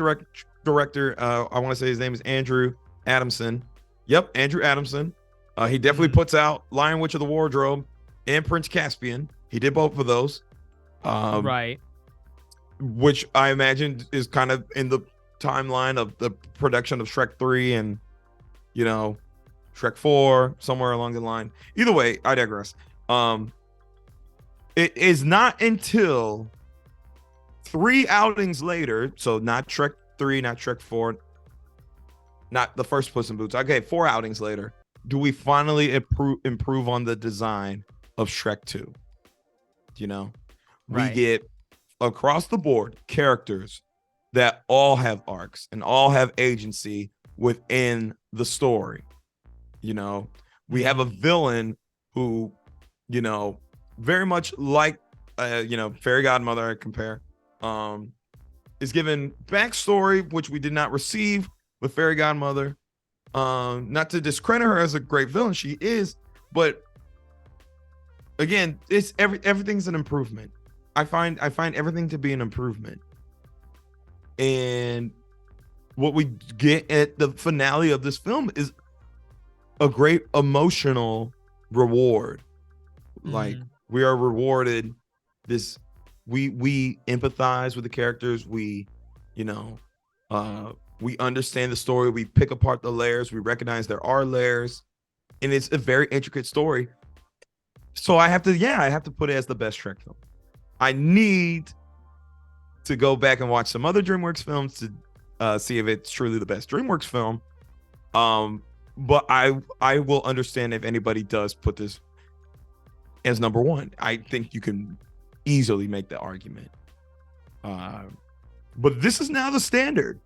director. I want to say his name is Andrew Adamson. Yep, Andrew Adamson. He definitely puts out Lion Witch of the Wardrobe and Prince Caspian. He did both of those. Right. Which I imagine is kind of in the timeline of the production of Shrek 3 and, you know, Shrek 4, somewhere along the line. Either way, I digress. It is not until 3 outings later, so not Shrek 3, not Shrek 4, not the first Puss in Boots. Okay, 4 outings later, do we finally improve on the design of Shrek 2? You know, we get across the board characters that all have arcs and all have agency within the story. You know, we have a villain who, you know, very much like, you know, Fairy Godmother, I compare, is given backstory, which we did not receive with Fairy Godmother. Not to discredit her as a great villain, she is, but again, it's everything's an improvement. I find everything to be an improvement. And what we get at the finale of this film is a great emotional reward. Like, we are rewarded this, we empathize with the characters, we, you know, we understand the story, we pick apart the layers, we recognize there are layers, and it's a very intricate story. So I have to put it as the best Shrek film. I need to go back and watch some other DreamWorks films to see if it's truly the best DreamWorks film. But I will understand if anybody does put this as number 1. I think you can easily make the argument. But this is now the standard.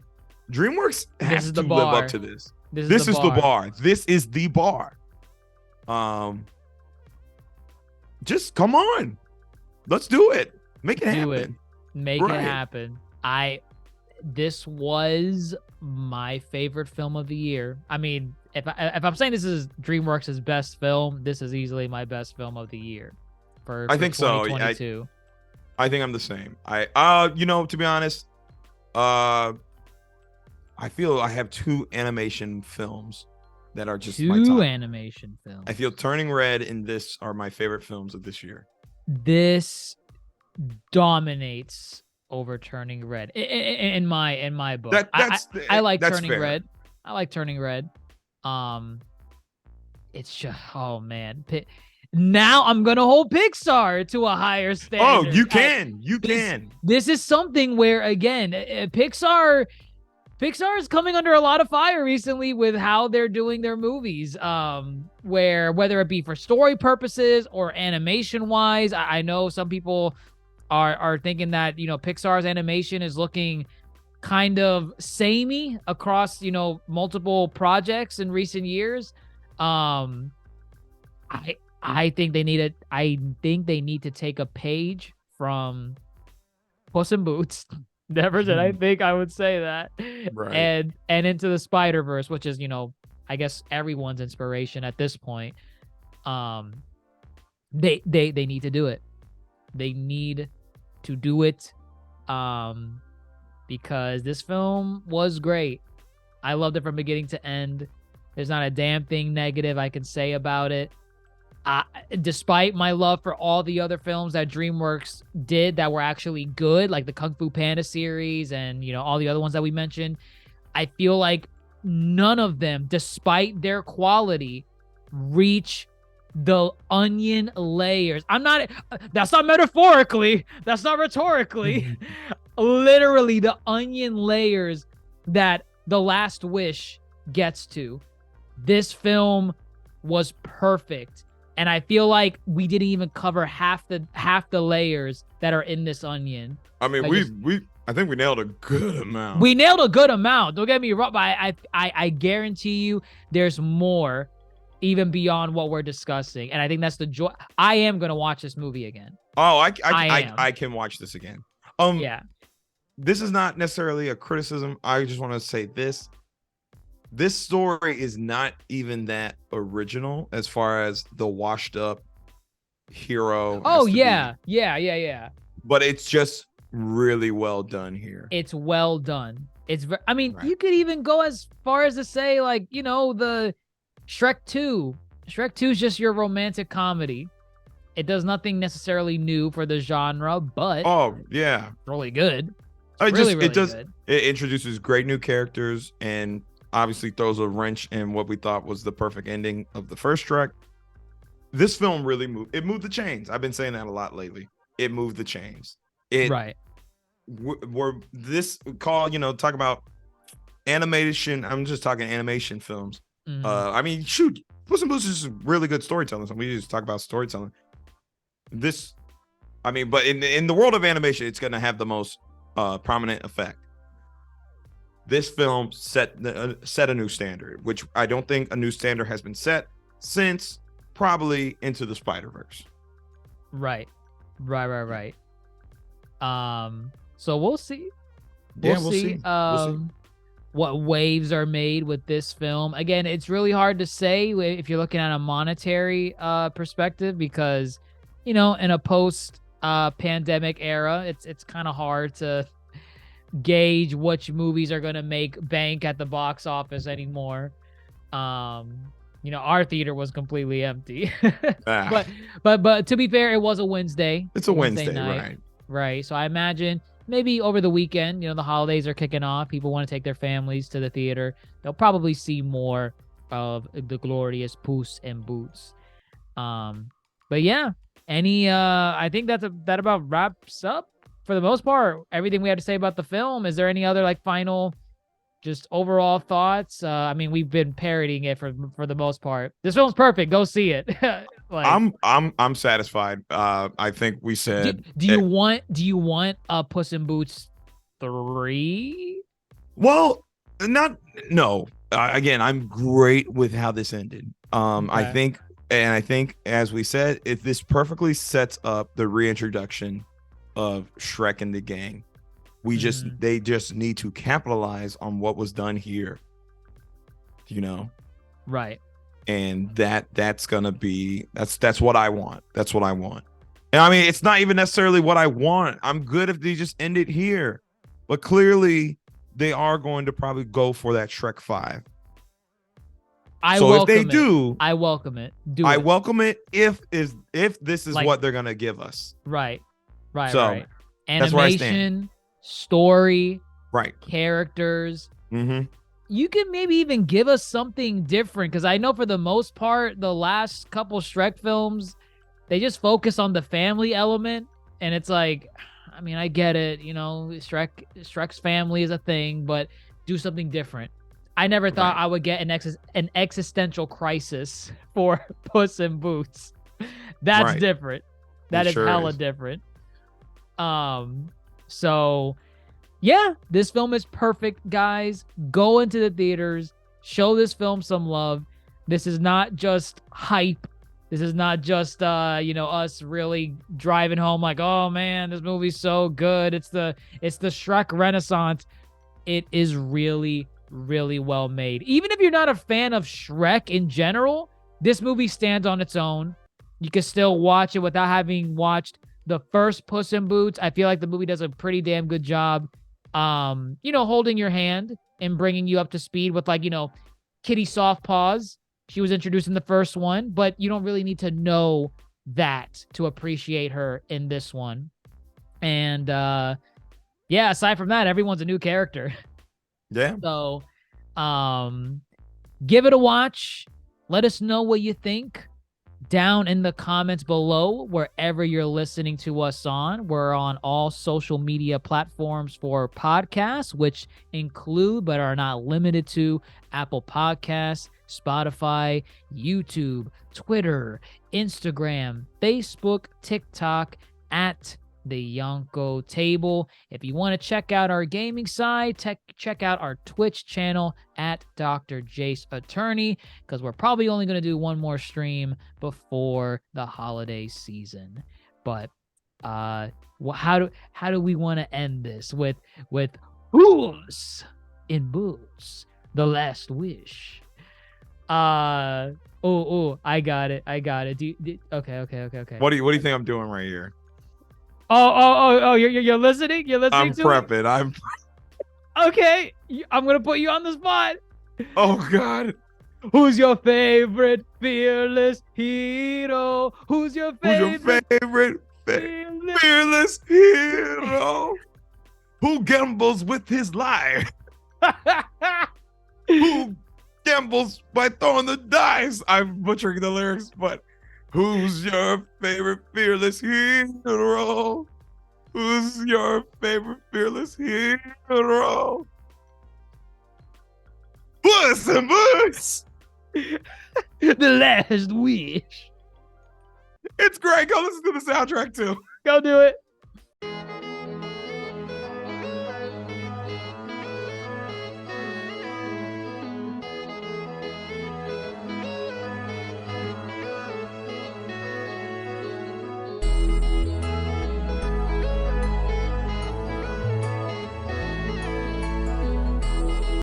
DreamWorks has to live up to this. This is the bar. This is the bar. Just come on. Let's do it. Make it happen. Make it happen. This was my favorite film of the year. I mean, if I'm saying this is DreamWorks' best film, this is easily my best film of the year. I think so. I think I'm the same. You know, to be honest, I feel I have 2 animation films that are just my top. 2 animation films. I feel Turning Red and this are my favorite films of this year. This dominates over Turning Red in my book. I like Turning Red. I like Turning Red. It's just, oh man. Now I'm gonna hold Pixar to a higher standard. Oh, you can. This is something where, again, Pixar is coming under a lot of fire recently with how they're doing their movies. Where whether it be for story purposes or animation wise, I know some people are thinking that, you know, Pixar's animation is looking kind of samey across, you know, multiple projects in recent years. I think they need to take a page from Puss in Boots. Never did I think I would say that. Right. And into the Spider-Verse, which is, you know, I guess everyone's inspiration at this point. They need to do it. They need to do it. Because this film was great. I loved it from beginning to end. There's not a damn thing negative I can say about it. Despite my love for all the other films that DreamWorks did that were actually good, like the Kung Fu Panda series and, you know, all the other ones that we mentioned, I feel like none of them, despite their quality, reach the onion layers. That's not metaphorically, that's not rhetorically. Literally the onion layers that The Last Wish gets to. This film was perfect. And I feel like we didn't even cover half the layers that are in this onion. I mean, I think we nailed a good amount. We nailed a good amount. Don't get me wrong, but I guarantee you there's more even beyond what we're discussing. And I think that's the joy. I am going to watch this movie again. Oh, I can watch this again. Yeah. This is not necessarily a criticism. I just want to say this. This story is not even that original as far as the washed up hero. Oh, yeah. Yeah. But it's just really well done here. It's well done. I mean, Right. you could even go as far as to say, like, the Shrek 2. Shrek 2 is just your romantic comedy. It does nothing necessarily new for the genre, but Oh yeah, really good. it Really, just really it does good. it introduces great new characters and obviously throws a wrench in what we thought was the perfect ending of the first Shrek. This film really moved the chains. I've been saying that a lot lately. It moved the chains. Right. Talk about animation. I'm just talking animation films. Mhm. I mean, shoot, Puss in Boots is really good storytelling. So we just talk about storytelling. But in the world of animation, it's gonna have the most prominent effect. This film set a new standard, which I don't think a new standard has been set since probably Into the Spider-Verse. Right. So we'll see. We'll see. What waves are made with this film. Again, it's really hard to say if you're looking at a monetary perspective because, in a post pandemic era, it's kind of hard to gauge which movies are going to make bank at the box office anymore. Our theater was completely empty. But to be fair, it was a Wednesday. It's a Wednesday night, right? Right. So I imagine maybe over the weekend, the holidays are kicking off. People want to take their families to the theater. They'll probably see more of the glorious Puss in Boots. But yeah, I think that about wraps up for the most part everything we had to say about the film. Is there any other final just overall thoughts? I mean, we've been parodying it for the most part. This film's perfect. Go see it. I'm satisfied. I think we said. Do you want a Puss in Boots 3? Well, no. Again, I'm great with how this ended. Okay. I think, as we said, this perfectly sets up the reintroduction of Shrek and the gang. They just need to capitalize on what was done here. Right. And that's gonna be that's what I want. That's what I want. And I mean, it's not even necessarily what I want. I'm good if they just end it here. But clearly, they are going to probably go for that Shrek 5. I welcome it. I welcome it if this is what they're gonna give us. Right. Right. Animation, that's where I stand. Story, right. Characters. Mm-hmm. You can maybe even give us something different because I know for the most part, the last couple Shrek films, they just focus on the family element, and it's like, I mean, I get it, Shrek's family is a thing, but do something different. I never thought I would get an existential crisis for Puss in Boots. That's different. That is hella different. So yeah, this film is perfect, guys. Go into the theaters, show this film some love. This is not just hype. This is not just us really driving home like, oh man, this movie's so good. It's the Shrek Renaissance. It is really, really well made. Even if you're not a fan of Shrek in general, this movie stands on its own. You can still watch it without having watched the first Puss in Boots. I feel like the movie does a pretty damn good job, holding your hand and bringing you up to speed with Kitty Softpaws. She was introduced in the first one, but you don't really need to know that to appreciate her in this one. And aside from that, everyone's a new character. Yeah. So, give it a watch. Let us know what you think down in the comments below, wherever you're listening to us on. We're on all social media platforms for podcasts, which include but are not limited to Apple Podcasts, Spotify, YouTube, Twitter, Instagram, Facebook, TikTok, at the Yonko Table. If you want to check out our gaming side, check out our Twitch channel at DrJaceAttorney, because we're probably only going to do one more stream before the holiday season. But how do we want to end this with Puss in Boots, The Last Wish? I got it. Okay. What do you think I'm doing right here? You're listening? You're listening I'm to prepping. it? Okay. I'm going to put you on the spot. Oh, God. Who's your favorite fearless hero? Who's your Who's favorite your favorite fearless? fearless hero? Who gambles with his life? Who gambles by throwing the dice? I'm butchering the lyrics, but who's your favorite fearless hero? Who's your favorite fearless hero? Puss and Boots! The last wish. It's great. Go listen to the soundtrack too. Go do it.